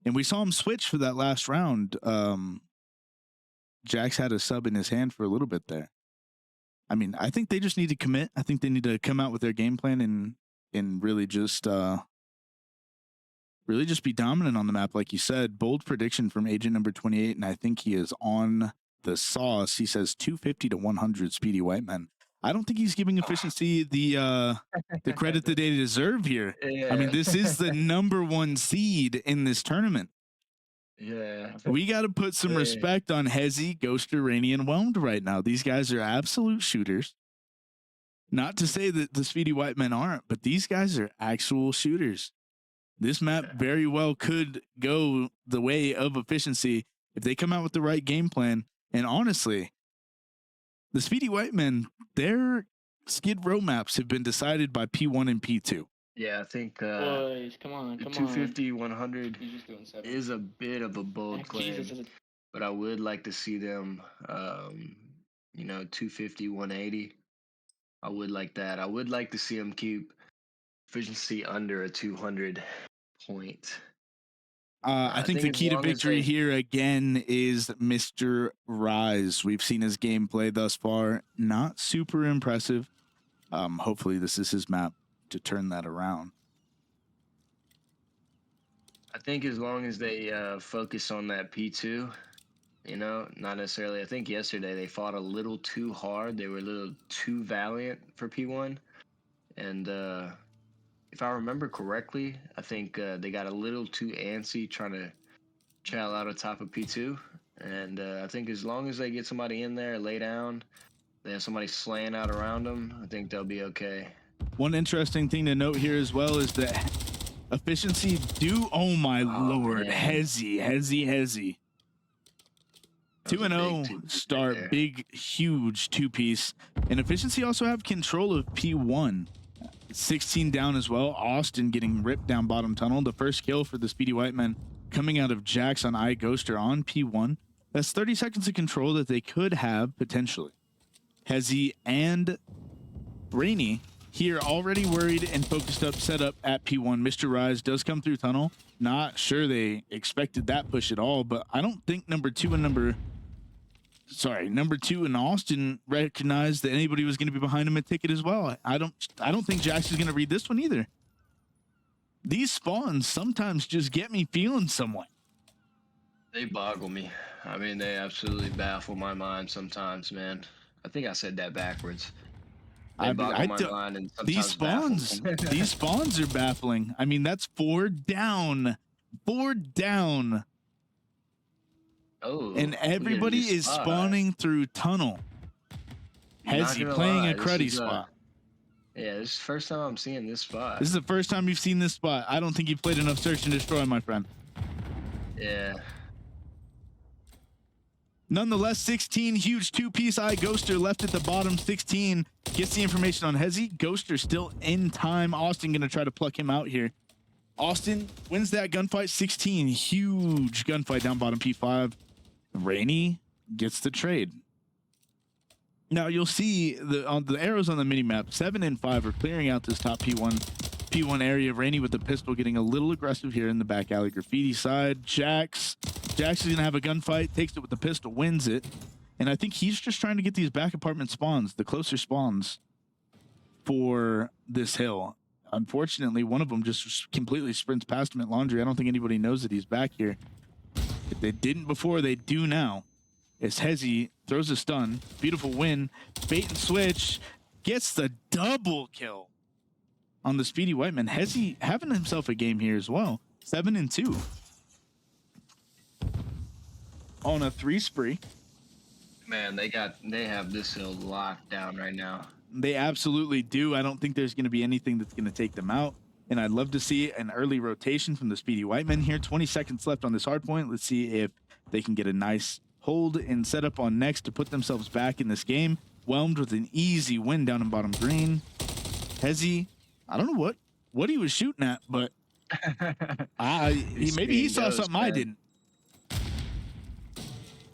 and we saw him switch for that last round. Jax had a sub in his hand for a little bit there. I mean, I think they just need to commit. I think they need to come out with their game plan and really just be dominant on the map, like you said. Bold prediction from agent number 28, and I think he is on the sauce. He says 250 to 100 Speedy White Men. I don't think he's giving efficiency the credit that they deserve here. Yeah. I mean, this is the #1 seed in this tournament. Yeah. We got to put some respect on Hezi, Ghoster, Raneyyy, and Whelmed right now. These guys are absolute shooters. Not to say that the Speedy White Men aren't, but these guys are actual shooters. This map very well could go the way of efficiency if they come out with the right game plan. And honestly, the Speedy White Men, their Skid Row maps have been decided by P1 and P2. Yeah, I think Boys, come on. 250, 100 He's just doing 7. is a bit of a bold claim, Jesus, is it- but I would like to see them, 250, 180. I would like that. I would like to see them keep efficiency under a 200 point. I think the as key to long as victory they- here again is MrRyze. We've seen his gameplay thus far. Not super impressive. Hopefully this is his map to turn that around. I think as long as they focus on that P2, not necessarily. I think yesterday they fought a little too hard. They were a little too valiant for P1. And if I remember correctly, I think they got a little too antsy trying to chow out on top of P2. And I think as long as they get somebody in there, lay down, they have somebody slaying out around them, I think they'll be okay. One interesting thing to note here as well is that efficiency oh my lord, man. Hezi. That was a 2-0 big two-piece start, right there. big, huge two-piece. And efficiency also have control of P1. 16 down as well. Austin getting ripped down bottom tunnel. The first kill for the Speedy White Men coming out of Jax on Ghoster on P1. That's 30 seconds of control that they could have potentially. Hezi and Raneyyy here already worried and focused up, set up at P1. MrRyze does come through tunnel. Not sure they expected that push at all, but I don't think number two and Austin recognized that anybody was going to be behind him at ticket as well. I don't think Jax is going to read this one either. These spawns sometimes just get me feeling some way. They boggle me. I mean, they absolutely baffle my mind sometimes, man. I think I said that backwards. They boggle my mind and sometimes these spawns are baffling. I mean, that's 4 down. 4 down. Oh, And everybody is spawning through tunnel. Hezi playing a cruddy spot. Yeah, this is the first time I'm seeing this spot. This is the first time you've seen this spot. I don't think you've played enough Search and Destroy, my friend. Yeah. Nonetheless, 16, huge two-piece Ghoster left at the bottom. 16 gets the information on Hezi. Ghoster still in time. Austin going to try to pluck him out here. Austin wins that gunfight. 16, huge gunfight down bottom P5. Raneyyy gets the trade. Now you'll see the arrows on the minimap. 7 and 5 are clearing out this top P1 area. Raneyyy with the pistol getting a little aggressive here in the back alley graffiti side. Jax is gonna have a gunfight, takes it with the pistol, wins it. And I think he's just trying to get these back apartment spawns, the closer spawns for this hill. Unfortunately, one of them just completely sprints past him at Laundry. I don't think anybody knows that he's back here. If they didn't before, they do now. As Hezi throws a stun. Beautiful win. Bait and switch. Gets the double kill on the Speedy White Men. Hezi having himself a game here as well. 7 and 2. On a 3 spree. Man, they have this hill locked down right now. They absolutely do. I don't think there's going to be anything that's going to take them out. And I'd love to see an early rotation from the Speedy White Men here. 20 seconds left on this hard point. Let's see if they can get a nice hold and set up on next to put themselves back in this game. Whelmed with an easy win down in bottom green. Hezi, I don't know what he was shooting at, but maybe he saw something I didn't.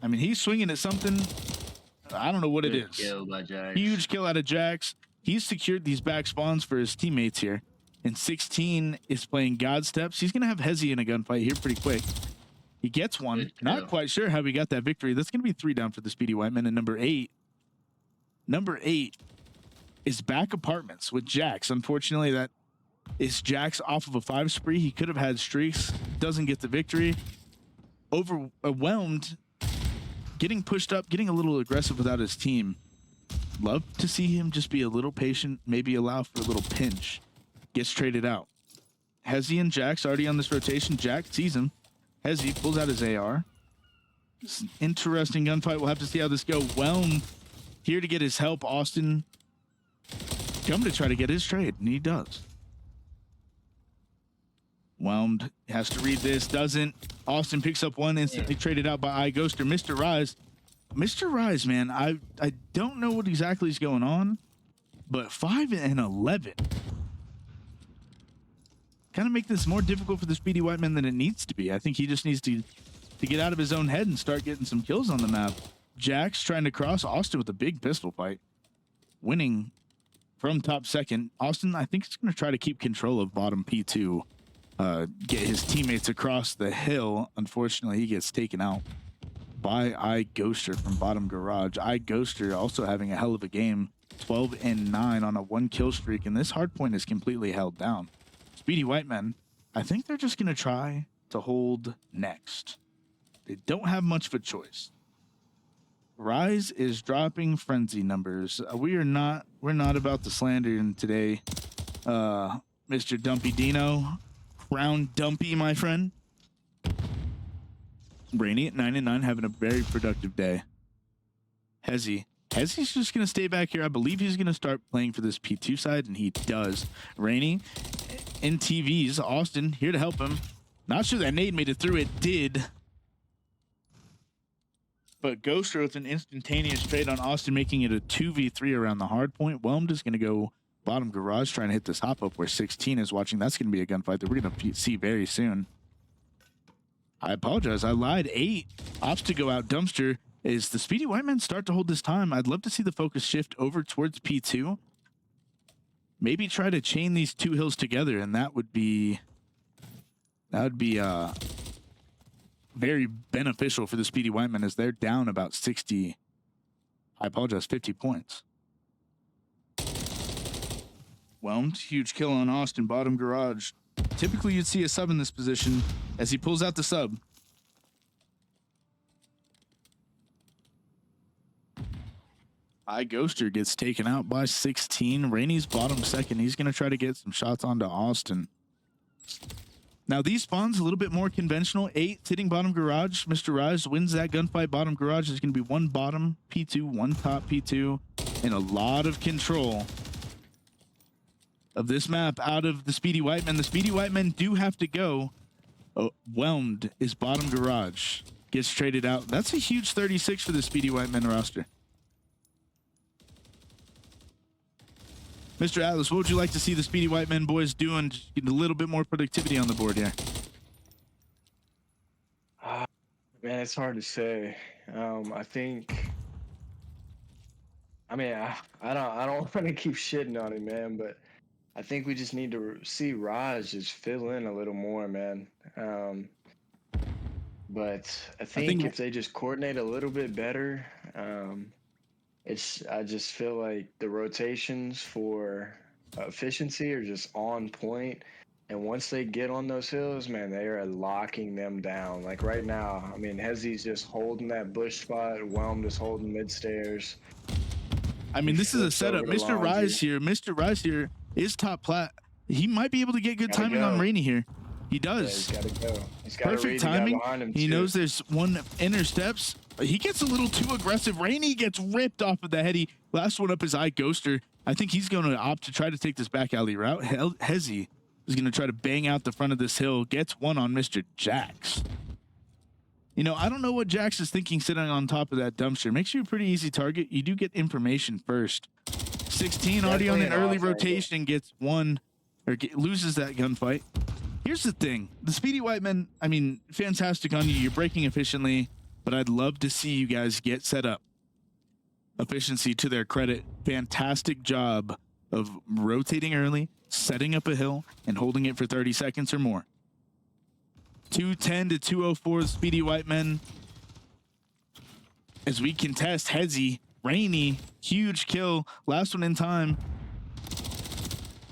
I mean, he's swinging at something. I don't know what it is. Kill by Jax. Huge kill out of Jax. He's secured these back spawns for his teammates here. And 16 is playing God Steps. He's going to have Hezi in a gunfight here pretty quick. He gets one. Not quite sure how he got that victory. That's going to be 3 down for the Speedy White Men. And number 8 is back apartments with Jax. Unfortunately, that is Jax off of a 5 spree. He could have had streaks. Doesn't get the victory. Overwhelmed. Getting pushed up, getting a little aggressive without his team. Love to see him just be a little patient, maybe allow for a little pinch. Gets traded out. Hezi and Jax already on this rotation. Jax sees him. Hezi pulls out his AR. It's an interesting gunfight. We'll have to see how this goes. Whelmed here to get his help. Austin come to try to get his trade, and he does. Whelmed has to read this, doesn't. Austin picks up one, instantly traded out by iGhoster. MrRyze, man, I don't know what exactly is going on, but 5 and 11 kind of make this more difficult for the Speedy White Man than it needs to be. I think he just needs to get out of his own head and start getting some kills on the map. Jax trying to cross Austin with a big pistol fight, winning from top second. Austin, I think, is going to try to keep control of bottom P2. Get his teammates across the hill. Unfortunately, he gets taken out by iGhoster from bottom garage. iGhoster also having a hell of a game, 12 and 9 on a 1 kill streak, and this hard point is completely held down. Speedy White Men, I think they're just going to try to hold next. They don't have much of a choice. Ryze is dropping frenzy numbers. We're not about to slander him today, Mr. Dumpy Dino. Round Dumpy, my friend. Raneyyy at 9 and 9, having a very productive day. Hezi's just going to stay back here. I believe he's going to start playing for this P2 side, and he does. Raneyyy in TVs. Austin here to help him. Not sure that nade made it through. It did. But Ghoster with an instantaneous trade on Austin, making it a 2v3 around the hard point. Whelmed is going to go bottom garage trying to hit this hop up where 16 is watching. That's going to be a gunfight that we're going to see very soon. I apologize. I lied. 8 opts to go out. Dumpster. Is the Speedy White Men start to hold this time? I'd love to see the focus shift over towards P2. Maybe try to chain these 2 hills together, and that would be very beneficial for the Speedy White Men as they're down about 60. I apologize, 50 points. Whelmed, huge kill on Austin, bottom garage. Typically you'd see a sub in this position as he pulls out the sub. iGhoster gets taken out by 16. Raney's bottom second. He's going to try to get some shots onto Austin. Now these spawns a little bit more conventional. 8 sitting bottom garage. MrRyze wins that gunfight. Bottom garage. There's going to be 1 bottom P2, 1 top P2, and a lot of control of this map out of the Speedy White Men. The Speedy White Men do have to go. Whelmed is bottom garage. Gets traded out. That's a huge 36 for the Speedy White Men roster. Mr. Atlas, what would you like to see the Speedy White Men boys doing? Just getting a little bit more productivity on the board here. Man, it's hard to say. I think. I mean, I don't want to keep shitting on him, man, but I think we just need to see Raj just fill in a little more, man. But I think if they just coordinate a little bit better, I just feel like the rotations for efficiency are just on point. And once they get on those hills, man, they are locking them down. Like right now, I mean, Hezi's just holding that bush spot. Whelmed is holding mid stairs. I mean, this is a setup. MrRyze here is top plat. He might be able to get good timing on Raneyyy here. He does. Yeah, he's got to go. He's got perfect timing. He knows there's 1 inner steps. He gets a little too aggressive. Raneyyy gets ripped off of the Hezi. Last one up is iGhoster. I think he's going to opt to try to take this back alley route. Hezi is going to try to bang out the front of this hill. Gets one on Mr. Jax. You know, I don't know what Jax is thinking sitting on top of that dumpster. Makes you a pretty easy target. You do get information first. 16 already on Definitely an an early off angle. rotation, gets one or loses that gunfight. Here's the thing. The Speedy White Men, I mean, fantastic on you. You're breaking efficiently, but I'd love to see you guys get set up. Efficiency to their credit. Fantastic job of rotating early, setting up a hill, and holding it for 30 seconds or more. 210 to 204 Speedy White Men. As we contest Hezi, Raneyyy, huge kill, last one in time.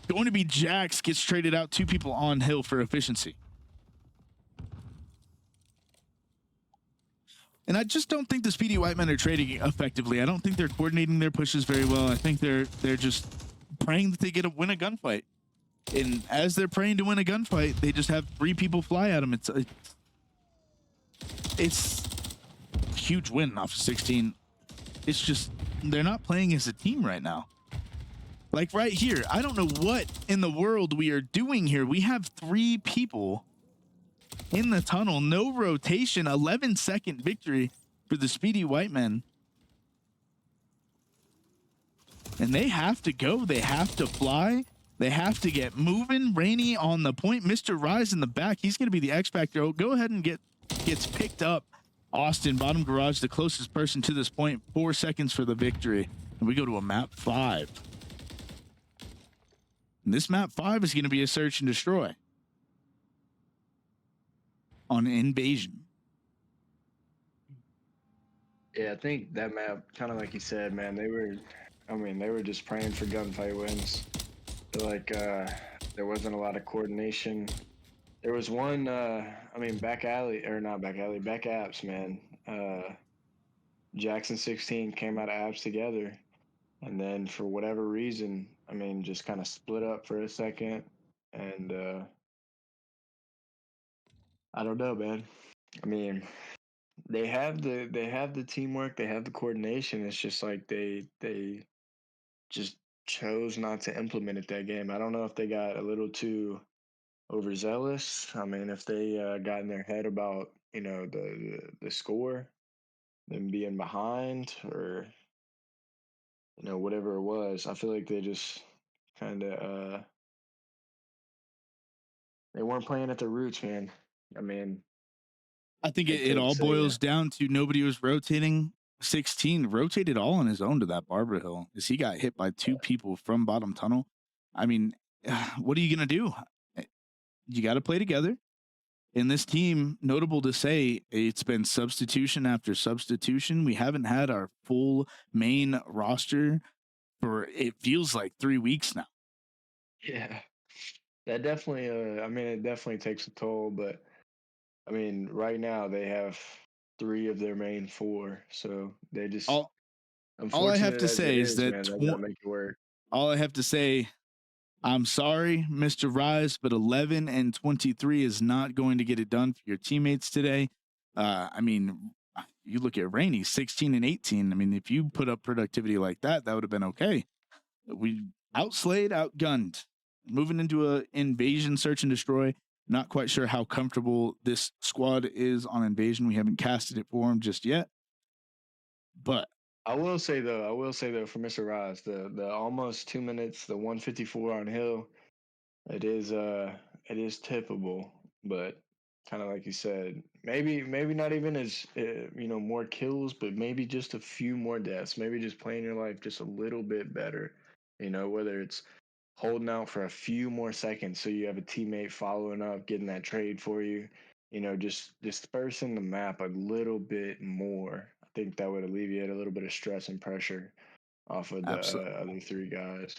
Going to be Jax, gets traded out, 2 people on hill for efficiency. And I just don't think the Speedy White Men are trading effectively. I don't think they're coordinating their pushes very well. I think they're just praying that they win a gunfight. And as they're praying to win a gunfight, they just have 3 people fly at them. It's a huge win off of 16. It's just they're not playing as a team right now. Like right here, I don't know what in the world we are doing here. We have 3 people in the tunnel, no rotation, 11-second victory for the Speedy White Men. And they have to go. They have to fly. They have to get moving. Raneyyy on the point. MrRyze in the back. He's going to be the X Factor. Oh, go ahead and gets picked up. Austin, bottom garage, the closest person to this point. 4 seconds for the victory. And we go to a map 5. And this map 5 is going to be a search and destroy on Invasion. Yeah, I think that map, kind of like you said, man, they were just praying for gunfight wins. Like, there wasn't a lot of coordination. There was one, back apps, man. Jackson 16 came out of apps together. And then for whatever reason, just kind of split up for a second. And, I don't know, man. They have the teamwork, they have the coordination. It's just like they just chose not to implement it that game. I don't know if they got a little too overzealous. If they got in their head about the score, them being behind, or whatever it was. I feel like they just kind of they weren't playing at their roots, man. I think hate it to all say boils down to nobody was rotating. 16 rotated all on his own to that Barber Hill as he got hit by 2 people from bottom tunnel. What are you going to do? You got to play together. In this team, notable to say, it's been substitution after substitution. We haven't had our full main roster for, it feels like 3 weeks now. Yeah, that definitely. It definitely takes a toll. But right now they have 3 of their main 4, so they just. All I have Unfortunate to as say it is that man, they gotta make it work. all I have to say, I'm sorry, MrRyze, but 11 and 23 is not going to get it done for your teammates today. You look at Raneyyy, 16 and 18. If you put up productivity like that, that would have been okay. We outslayed, outgunned. Moving into a Invasion search and destroy. Not quite sure how comfortable this squad is on Invasion. We haven't casted it for them just yet. But I will say though, for MrRyze, the almost 2 minutes, the 154 on hill, it is tippable, but kind of like you said, maybe not even as more kills, but maybe just a few more deaths, maybe just playing your life just a little bit better, whether it's holding out for a few more seconds so you have a teammate following up, getting that trade for you, just dispersing the map a little bit more. I think that would alleviate a little bit of stress and pressure off of the other 3 guys.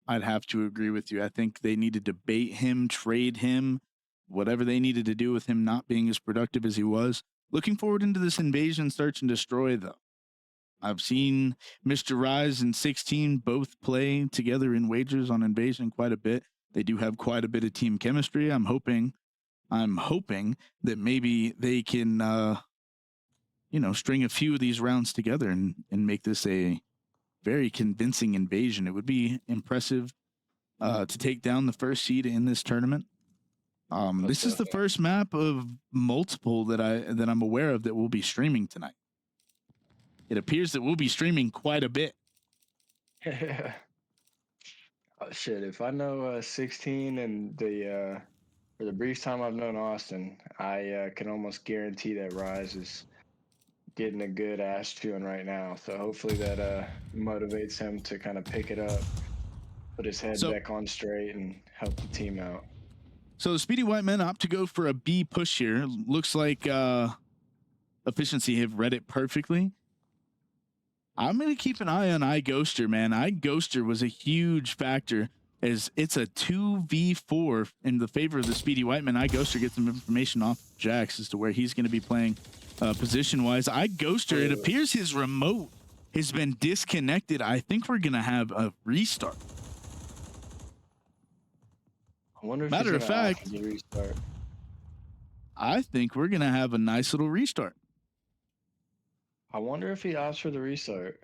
I'd have to agree with you. I think they needed to bait him, trade him, whatever they needed to do with him not being as productive as he was. Looking forward into this Invasion search and destroy, though. I've seen MrRyze and 16 both play together in wagers on Invasion quite a bit. They do have quite a bit of team chemistry. I'm hoping that maybe they can, string a few of these rounds together and make this a very convincing Invasion. It would be impressive to take down the first seed in this tournament. This is the first map of multiple that I'm aware of that we'll be streaming tonight. It appears that we'll be streaming quite a bit. Shit, if I know 16 and the for the brief time I've known Austin, I can almost guarantee that Rise is getting a good ass chewing right now. So hopefully that motivates him to kind of pick it up, put his head So- back on straight, and help the team out. So the Speedy White Men opt to go for a B push here. Looks like Efficiency have read it perfectly. I'm going to keep an eye on iGhoster, man. iGhoster was a huge factor as it's a 2v4 in the favor of the Speedy White Men. iGhoster gets some information off Jax as to where he's going to be playing position-wise. iGhoster, it appears his remote has been disconnected. I think we're going to have a restart. I wonder if Matter he's of gonna fact- opt to restart. I think we're going to have a nice little restart. I wonder if he opts for the restart.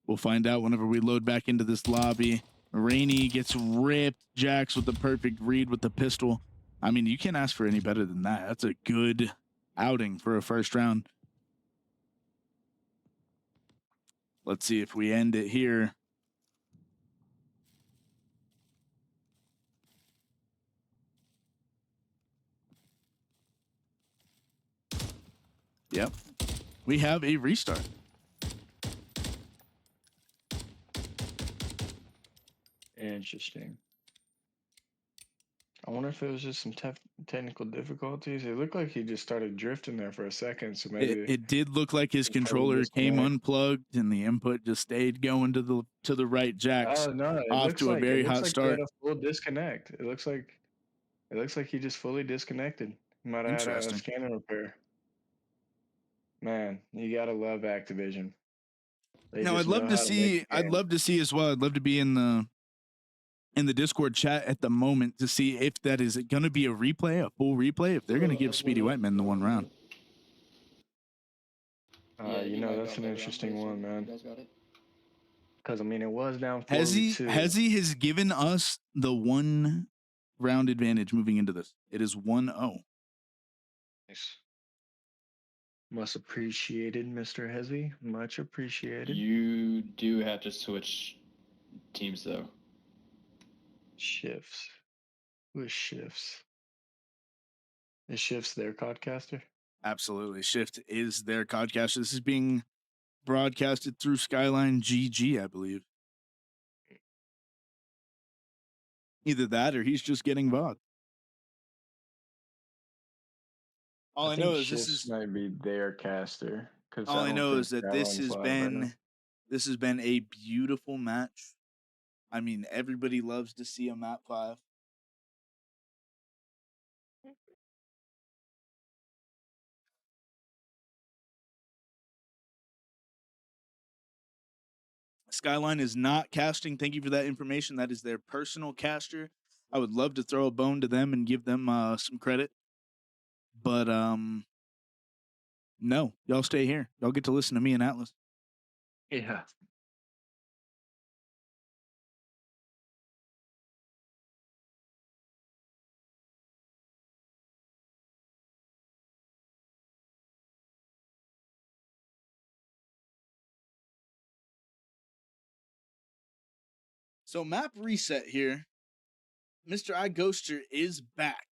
We'll find out whenever we load back into this lobby. Raneyyy gets ripped. Jax with the perfect read with the pistol. I mean, you can't ask for any better than that. That's a good outing for a first round. Let's see if we end it here. Yep. We have a restart. Interesting. I wonder if it was just some technical difficulties. It looked like he just started drifting there for a second, so maybe It did look like his controller came unplugged and the input just stayed going to the right. Jax Oh no! It off looks to a like, very it looks hot like start. He had a full disconnect. It looks like he just fully disconnected. He might have had a Interesting. scanner repair. Man, you gotta love Activision. They No, just I'd love know to how make see. a I'd game. love to see as well. I'd love to be in the Discord chat at the moment to see if that is going to be a replay, a full replay. If they're going to give Speedy White Men the one round. You know, that's an interesting one, You man. guys got it? Because I mean, it was down 4-2. Hezi has given us the one round advantage moving into this. It is 1-0. Nice. Much appreciated, Mr. Hezi. Much appreciated. You do have to switch teams though. Shifts. Who is Shifts? Is Shifts their podcaster? Absolutely. Shift is their podcast. This is being broadcasted through Skyline GG, I believe. Either that or he's just getting VOD. All I know think is this Shifts is might be their caster. all I know is that this has been a beautiful match. I mean, everybody loves to see a map 5. Skyline is not casting. Thank you for that information. That is their personal caster. I would love to throw a bone to them and give them some credit. But no, y'all stay here. Y'all get to listen to me and Atlas. Yeah. So map reset here. Mr. iGhoster is back.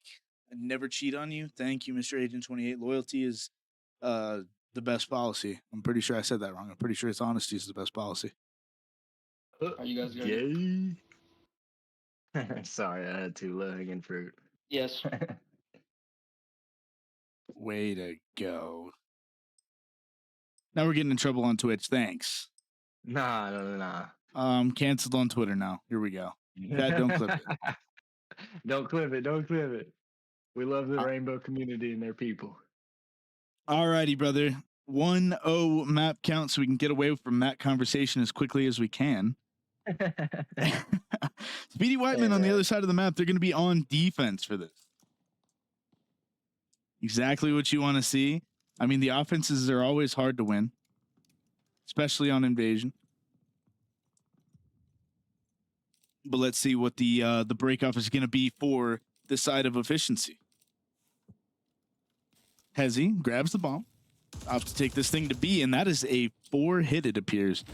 I never cheat on you. Thank you, Mr. Agent 28. Loyalty is the best policy. I'm pretty sure I said that wrong. I'm pretty sure it's honesty is the best policy. Are you guys ready? Yay. Sorry, I had too low hanging fruit. Yes. Way to go. Now we're getting in trouble on Twitch. Thanks. Nah. Canceled on Twitter now. Here we go. Chat, don't clip it. Don't clip it. We love the rainbow community and their people. Alrighty, brother. 1-0 map count so we can get away from that conversation as quickly as we can. Speedy White Men on the other side of the map, they're going to be on defense for this. Exactly what you want to see. I mean, the offenses are always hard to win, especially on Invasion. But let's see what the breakoff is going to be for the side of Efficiency. Hezi grabs the bomb. Off to take this thing to B, and that is a 4 hit, it appears,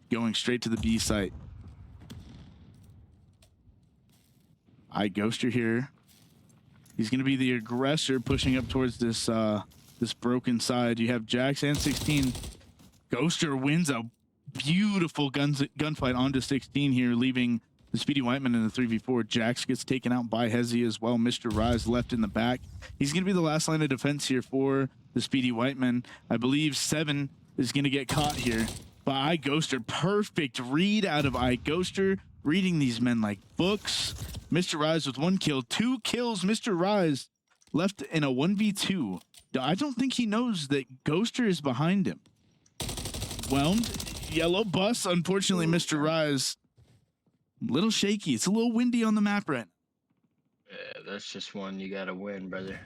going straight to the B site. Ghoster here. He's going to be the aggressor pushing up towards this this broken side. You have Jax and 16. Ghoster wins a beautiful gunfight onto 16 here, leaving the Speedy White Men in the 3v4. Jax gets taken out by Hezi as well. MrRyze left in the back. He's going to be the last line of defense here for the Speedy White Men. I believe 7 is going to get caught here by Ghoster. Perfect read out of Ghoster, reading these men like books. MrRyze with 1 kill, 2 kills. MrRyze left in a 1v2. I don't think he knows that Ghoster is behind him. Whelmed, yellow bus. Unfortunately, MrRyze, a little shaky. It's a little windy on the map right now. Yeah, that's just one you gotta win, brother.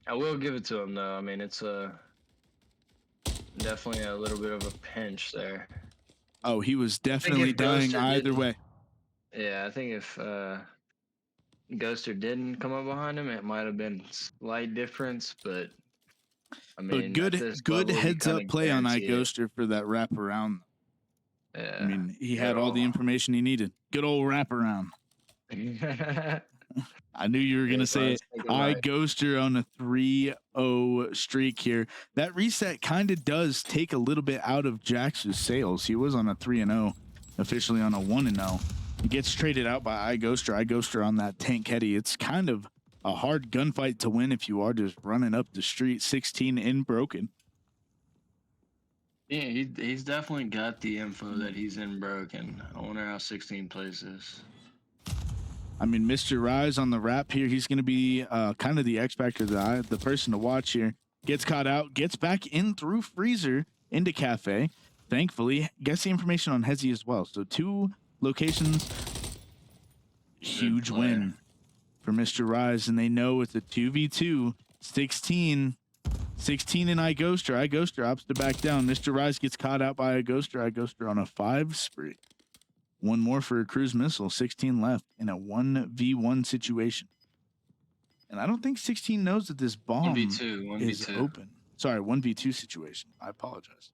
I will give it to him though. I mean, it's definitely a little bit of a pinch there. Oh, he was definitely dying either way. Yeah, I think if Ghoster didn't come up behind him, it might have been slight difference, but I mean, But good heads up play on Ghoster for that wraparound. Yeah. I mean, he had all the information he needed. Good old wraparound. I knew you were going to say it. Ghoster on a 3-0 streak here. That reset kind of does take a little bit out of Jax's sails. He was on a 3-0, officially on a 1-0. He gets traded out by Ghoster. Ghoster on that tank heady. It's kind of a hard gunfight to win if you are just running up the street. 16 in broken. Yeah, he's definitely got the info that he's in broken. I wonder how 16 plays this. I mean, MrRyze on the wrap here. He's going to be kind of the X Factor, the person to watch here. Gets caught out, gets back in through freezer into cafe. Thankfully, gets the information on Hezi as well. So 2 locations. Huge win for MrRyze, and they know it's a 2v2. 16 in Ghoster. Ghoster opts to back down. MrRyze gets caught out by Ghoster. Ghoster on a 5 spree. 1 more for a cruise missile. 16 left in a 1v1 situation. And I don't think 16 knows that this bomb 1v2 is open. Sorry, 1v2 situation. I apologize.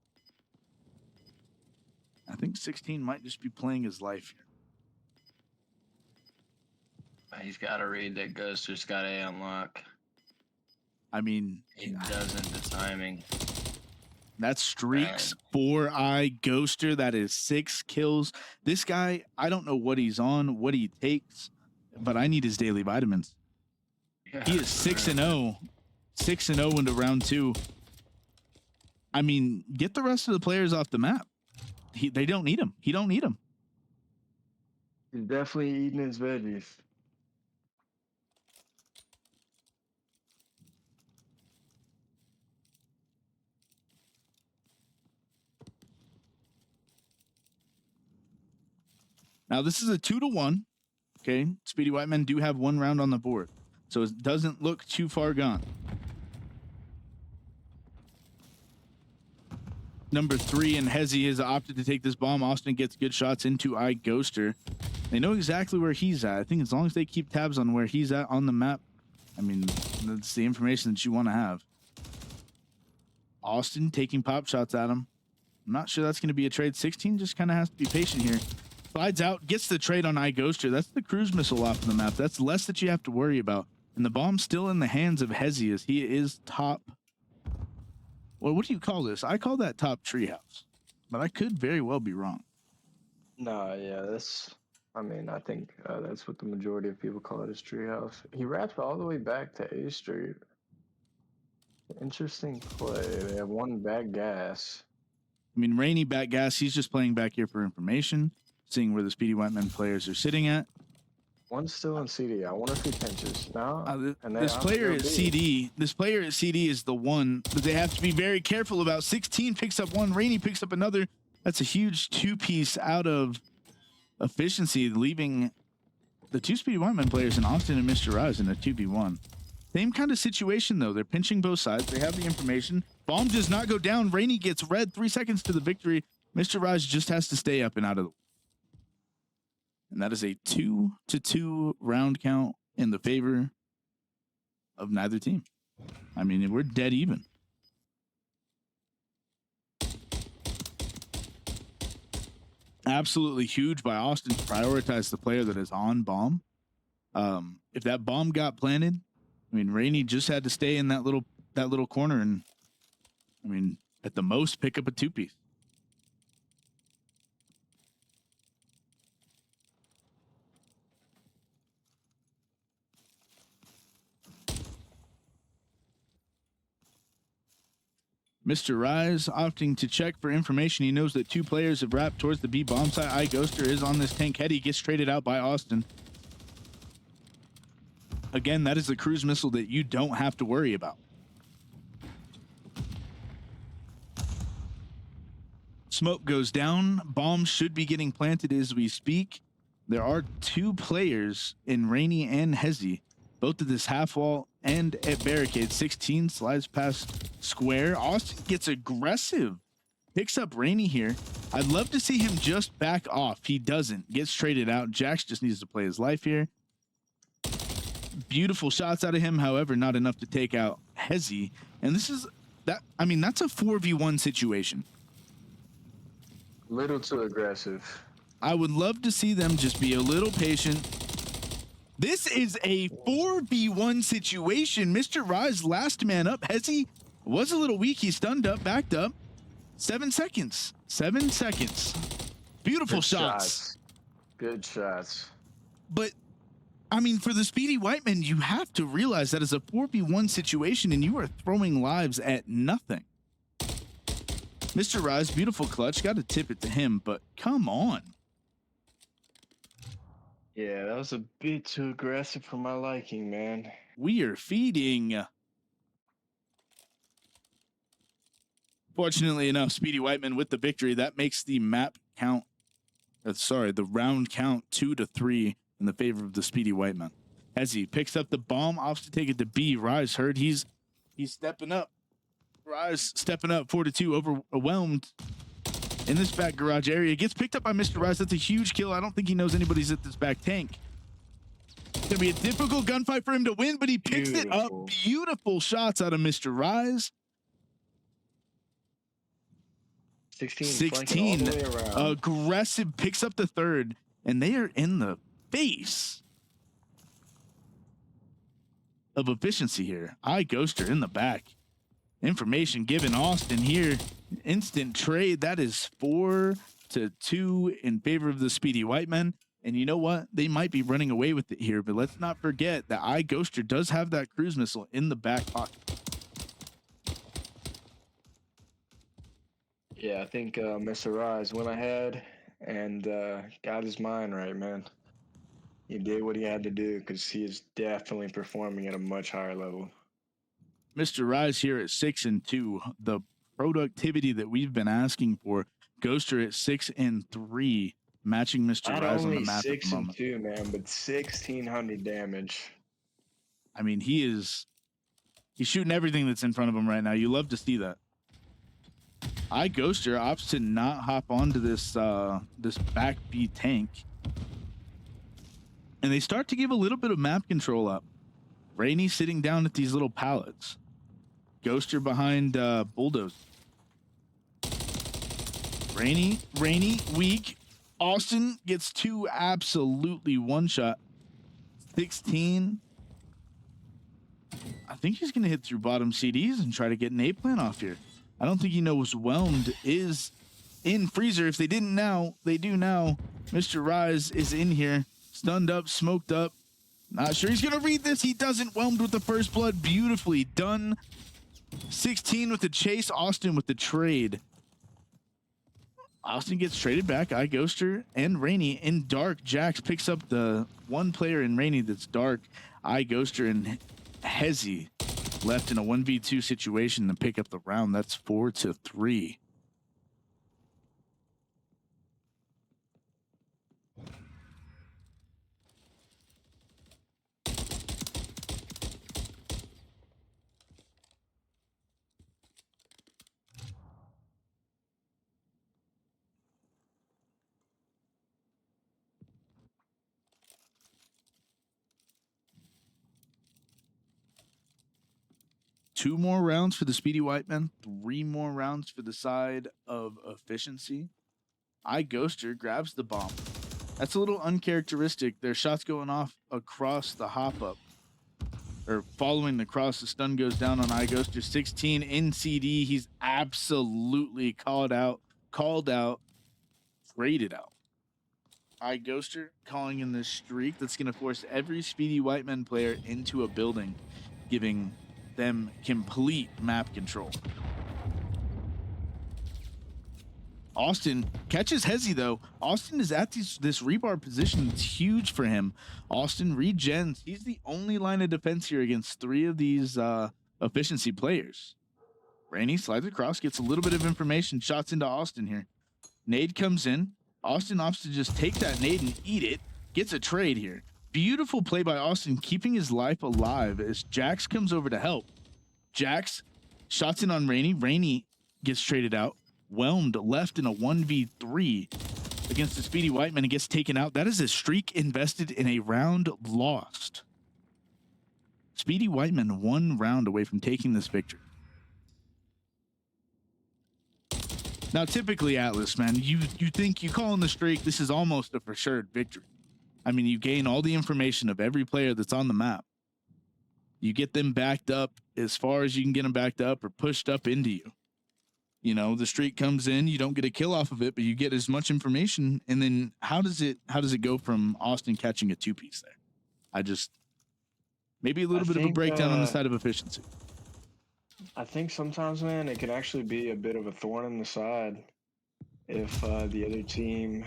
I think 16 might just be playing his life here. He's got to read that Ghoster's got A unlock. I mean, He doesn't, the timing. That streaks for Ghoster. That is 6 kills. This guy, I don't know what he's on, what he takes, but I need his daily vitamins. Yeah, He is 6-0. 6-0 into round 2. I mean, get the rest of the players off the map. They don't need him. He don't need him. He's definitely eating his veggies. Now, this is a 2-1. Okay. Speedy White Men do have 1 round on the board, so it doesn't look too far gone. Number 3 and Hezi has opted to take this bomb. Austin gets good shots into Ghoster. They know exactly where he's at. I think as long as they keep tabs on where he's at on the map, I mean, that's the information that you want to have. Austin taking pop shots at him. I'm not sure that's going to be a trade. 16 just kind of has to be patient here. Slides out, gets the trade on Ghoster. That's the cruise missile off of the map. That's less that you have to worry about. And the bomb's still in the hands of Hezi as he is top. Well, what do you call this? I call that top treehouse, but I could very well be wrong. No, yeah, that's. I mean, I think that's what the majority of people call it, is treehouse. He wrapped all the way back to A Street. Interesting play. They have 1 back gas. I mean, Raneyyy back gas. He's just playing back here for information, seeing where the Speedy White Men players are sitting at. 1's still in CD. I wonder if he pinches. No. This player at CD. This player at CD is the one that they have to be very careful about. 16 picks up 1. Raneyyy picks up another. That's a huge 2-piece out of efficiency, leaving the 2 Speedy White Men players in Austin and MrRyze in a 2v1. Same kind of situation though. They're pinching both sides. They have the information. Bomb does not go down. Raneyyy gets red. 3 seconds to the victory. MrRyze just has to stay up and out of the. And that is a 2-2 round count in the favor of neither team. I mean, we're dead even. Absolutely huge by Austin to prioritize the player that is on bomb. If that bomb got planted, I mean, Raneyyy just had to stay in that little corner and, I mean, at the most, pick up a 2-piece. MrRyze opting to check for information. He knows that 2 players have wrapped towards the B bomb site. iGhoster is on this tank. Hezi gets traded out by Austin. Again, that is a cruise missile that you don't have to worry about. Smoke goes down. Bombs should be getting planted as we speak. There are 2 players in Raneyyy and Hezi, both at this half wall and at barricade. 16 slides past square. Austin gets aggressive. Picks up Raneyyy here. I'd love to see him just back off. He doesn't. Gets traded out. Jax just needs to play his life here. Beautiful shots out of him, however, not enough to take out Hezi. And this is that. I mean, that's a 4v1 situation. Little too aggressive. I would love to see them just be a little patient. This is a 4v1 situation. MrRyze last man up. Hezi was a little weak. He stunned up, backed up. 7 seconds. 7 seconds. Beautiful Good shots. Good shots. But I mean, for the Speedy White Men, you have to realize that is a 4v1 situation and you are throwing lives at nothing. MrRyze, beautiful clutch. Got to tip it to him, but come on. Yeah, that was a bit too aggressive for my liking, man. We are feeding. Fortunately enough, Speedy White Men with the victory. That makes the map count. The round count 2-3 in the favor of the Speedy White Men. Hezi picks up the bomb, opts to take it to B. Ryze heard he's stepping up. Ryze stepping up 4-2 over Whelmed in this back garage area. Gets picked up by MrRyze. That's a huge kill. I don't think he knows anybody's at this back tank. It's gonna be a difficult gunfight for him to win, but he picks it up. Beautiful shots out of MrRyze. 16 aggressive, picks up the third, and they are in the face of efficiency here. iGhoster in the back. Information given Austin here. Instant trade. That is 4-2 in favor of the Speedy White Men. And you know what? They might be running away with it here, but let's not forget that iGhoster does have that cruise missile in the back pocket. Yeah, I think MrRyze went ahead and got his mind right, man. He did what he had to do because he is definitely performing at a much higher level. MrRyze here at 6-2. The productivity that we've been asking for. Ghoster at 6-3, matching MrRyze on the map at the moment. 6-2, man, but 1,600 damage. I mean, he's shooting everything that's in front of him right now. You love to see that. iGhoster opts to not hop onto this this back B tank, and they start to give a little bit of map control up. Raneyyy sitting down at these little pallets. Ghoster behind Bulldoze. Raneyyy weak. Austin gets 2 absolutely one shot. 16. I think he's gonna hit through bottom CDs and try to get an A plan off here. I don't think he knows Whelmed is in freezer. If they didn't now, they do now. MrRyze is in here, stunned up, smoked up. Not sure he's gonna read this. He doesn't. Whelmed with the first blood. Beautifully done. 16 with the chase. Austin with the trade. Austin gets traded back. iGhoster and Raneyyy in dark. Jax picks up the one player in Raneyyy that's dark. iGhoster and Hezi left in a 1v2 situation to pick up the round. That's 4-3. Two more rounds for the Speedy White Men. 3 more rounds for the side of efficiency. iGhoster grabs the bomb. That's a little uncharacteristic. Their shots going off across the hop up. Or following the cross, the stun goes down on iGhoster. 16 in CD. He's absolutely called out, graded out. iGhoster calling in this streak that's going to force every Speedy White Men player into a building, giving them complete map control. Austin catches Hezi though. Austin is at this rebar position. It's huge for him. Austin regens. He's the only line of defense here against 3 of these efficiency players. Raneyyy slides across, gets a little bit of information, shots into Austin here. Nade comes in. Austin opts to just take that nade and eat it. Gets a trade here. Beautiful play by Austin, keeping his life alive as Jax comes over to help. Jax shots in on Raneyyy. Raneyyy gets traded out. Whelmed left in a 1v3 against the Speedy White Men and gets taken out. That is a streak invested in a round lost. Speedy White Men 1 round away from taking this victory. Now, typically, Atlas, man, you think you call in the streak, this is almost a for sure victory. I mean, you gain all the information of every player that's on the map. You get them backed up as far as you can get them backed up or pushed up into you. You know, the streak comes in, you don't get a kill off of it, but you get as much information. And then how does it go from Austin catching a 2-piece there? Maybe a little bit of a breakdown on the side of efficiency. I think sometimes, man, it can actually be a bit of a thorn in the side if the other team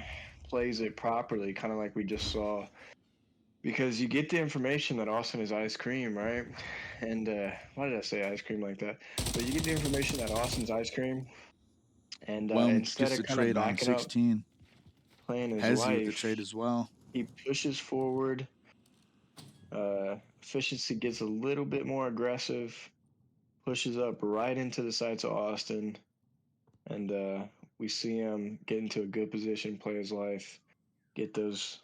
plays it properly, kind of like we just saw. Because you get the information that Austin is ice cream, right? And why did I say ice cream like that? But you get the information that Austin's ice cream, and instead of kind of trade on backing up, 16, playing his Hezi life, with the trade as well. he pushes forward. Efficiency gets a little bit more aggressive, pushes up right into the sights of Austin, and we see him get into a good position, play his life, get those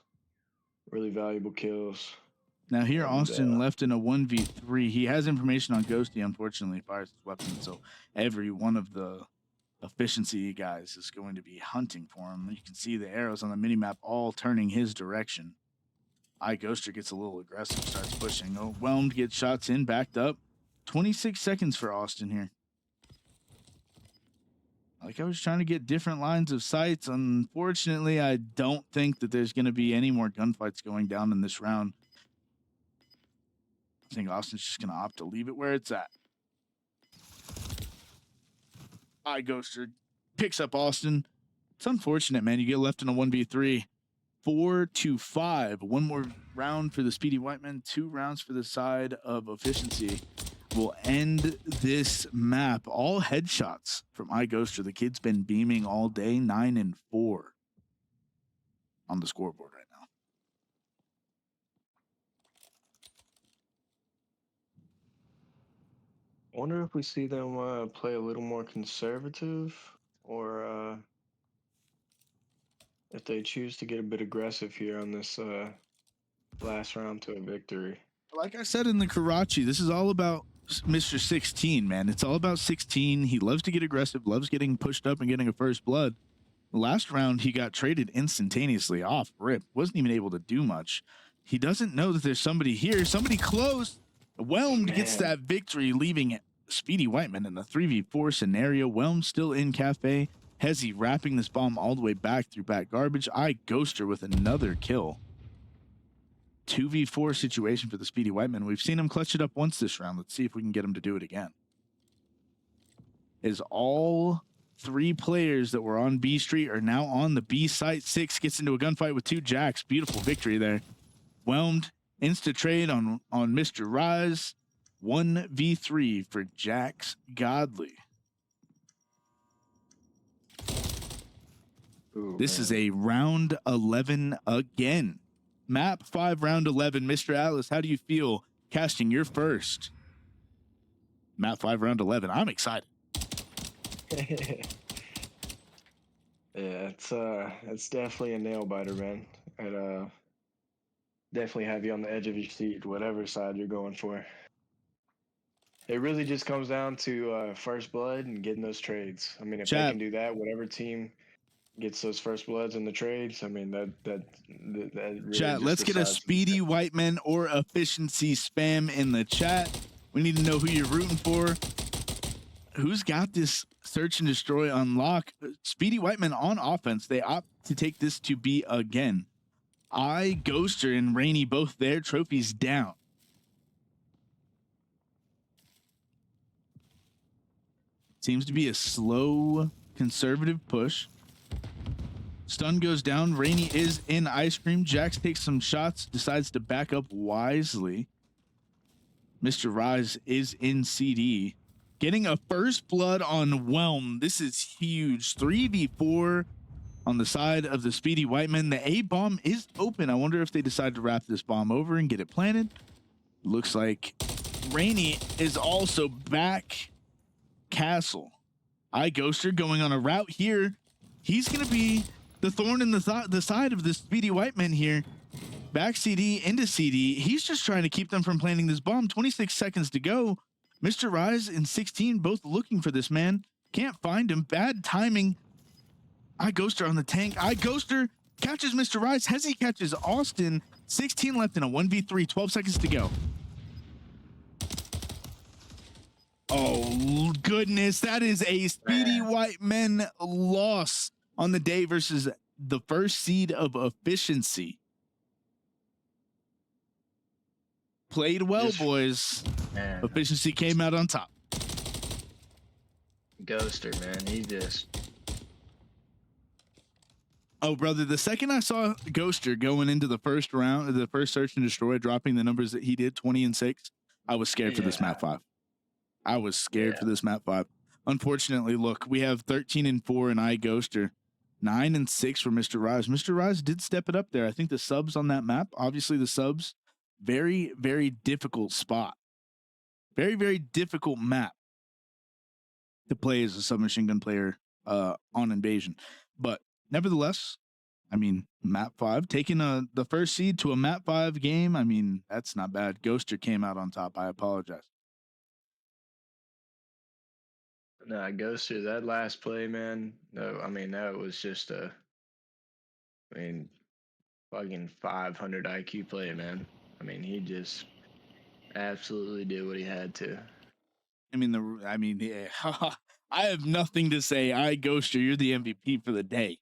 really valuable kills. Now here, Austin left in a 1v3. He has information on Ghosty, unfortunately, fires his weapon, so every one of the efficiency guys is going to be hunting for him. You can see the arrows on the minimap all turning his direction. iGhoster gets a little aggressive, starts pushing. Oh, Whelmed gets shots in, backed up. 26 seconds for Austin here. Like I was trying to get different lines of sights. Unfortunately, I don't think that there's going to be any more gunfights going down in this round. I think Austin's just going to opt to leave it where it's at. iGhoster picks up Austin. It's unfortunate, man. You get left in a 1v3. 4-5. One more round for the Speedy White Men. 2 rounds for the side of efficiency. Will end this map. All headshots from iGhoster. The kid's been beaming all day. 9-4 on the scoreboard right now. I wonder if we see them play a little more conservative, or if they choose to get a bit aggressive here on this last round to a victory. Like I said in the Karachi, this is all about Mr. 16, man. It's all about 16. He loves to get aggressive, loves getting pushed up and getting a first blood. Last round, he got traded instantaneously off rip. Wasn't even able to do much. He doesn't know that there's somebody here. Somebody close. Whelmed gets that victory, leaving Speedy White Men in the 3v4 scenario. Whelmed still in cafe. Hezi wrapping this bomb all the way back through back garbage. iGhoster with another kill. 2v4 situation for the Speedy White Men. We've seen him clutch it up once this round. Let's see if we can get him to do it again. Is all 3 players that were on B Street are now on the B site. 6 gets into a gunfight with 2 Jax. Beautiful victory there. Whelmed, insta trade on MrRyze. 1v3 for Jax Godly. Ooh, this man. is a round 11 again. Map 5, round 11. Mr. Atlas, how do you feel casting your first Map 5, round 11? I'm excited. Yeah, it's definitely a nail biter, man. I'd definitely have you on the edge of your seat, whatever side you're going for. It really just comes down to first blood and getting those trades. I mean, if they Chap. can do that, whatever team gets those first bloods in the trades. I mean, that really Chat, just let's get a decides- Speedy White Men or efficiency spam in the chat. We need to know who you're rooting for. Who's got this search and destroy unlock? Speedy White Men on offense. They opt to take this to B again. Ghoster and Raneyyy both there. Trophies down. Seems to be a slow, conservative push. Stun goes down. Raneyyy is in ice cream. Jax takes some shots, decides to back up wisely. MrRyze is in CD. Getting a first blood on Whelmed. This is huge. 3v4 on the side of the Speedy White Men. The A bomb is open. I wonder if they decide to wrap this bomb over and get it planted. Looks like Raneyyy is also back castle. Ghoster going on a route here. He's going to be the thorn in the side of the Speedy White Men here. Back CD into CD. He's just trying to keep them from planting this bomb. 26 seconds to go. MrRyze and 16 both looking for this man. Can't find him. Bad timing. Ghoster on the tank. Ghoster catches MrRyze. Hezi catches Austin. 16 left in a 1v3. 12 seconds to go. Oh, goodness. That is a Speedy White Men loss on the day versus the first seed of efficiency. Played well, boys. Man, Efficiency came out on top. Ghoster, man, he just Oh, brother, the second I saw Ghoster going into the first round, the first search and destroy, dropping the numbers that he did, 20 and 6, I was scared for this map 5. I was scared for this map 5. Unfortunately, look, we have 13 and 4 in Ghoster, 9 and 6 for MrRyze. MrRyze did step it up there. I think the subs on that map, obviously the subs, very, very difficult spot. Very, very difficult map to play as a submachine gun player on Invasion. But nevertheless, I mean, map 5, taking the first seed to a map 5 game, I mean, that's not bad. Ghoster came out on top. I apologize. Nah, Ghoster, that last play, man. No, I mean that was just fucking 500 IQ play, man. I mean, he just absolutely did what he had to. Yeah, I have nothing to say. Ghoster, you're the MVP for the day.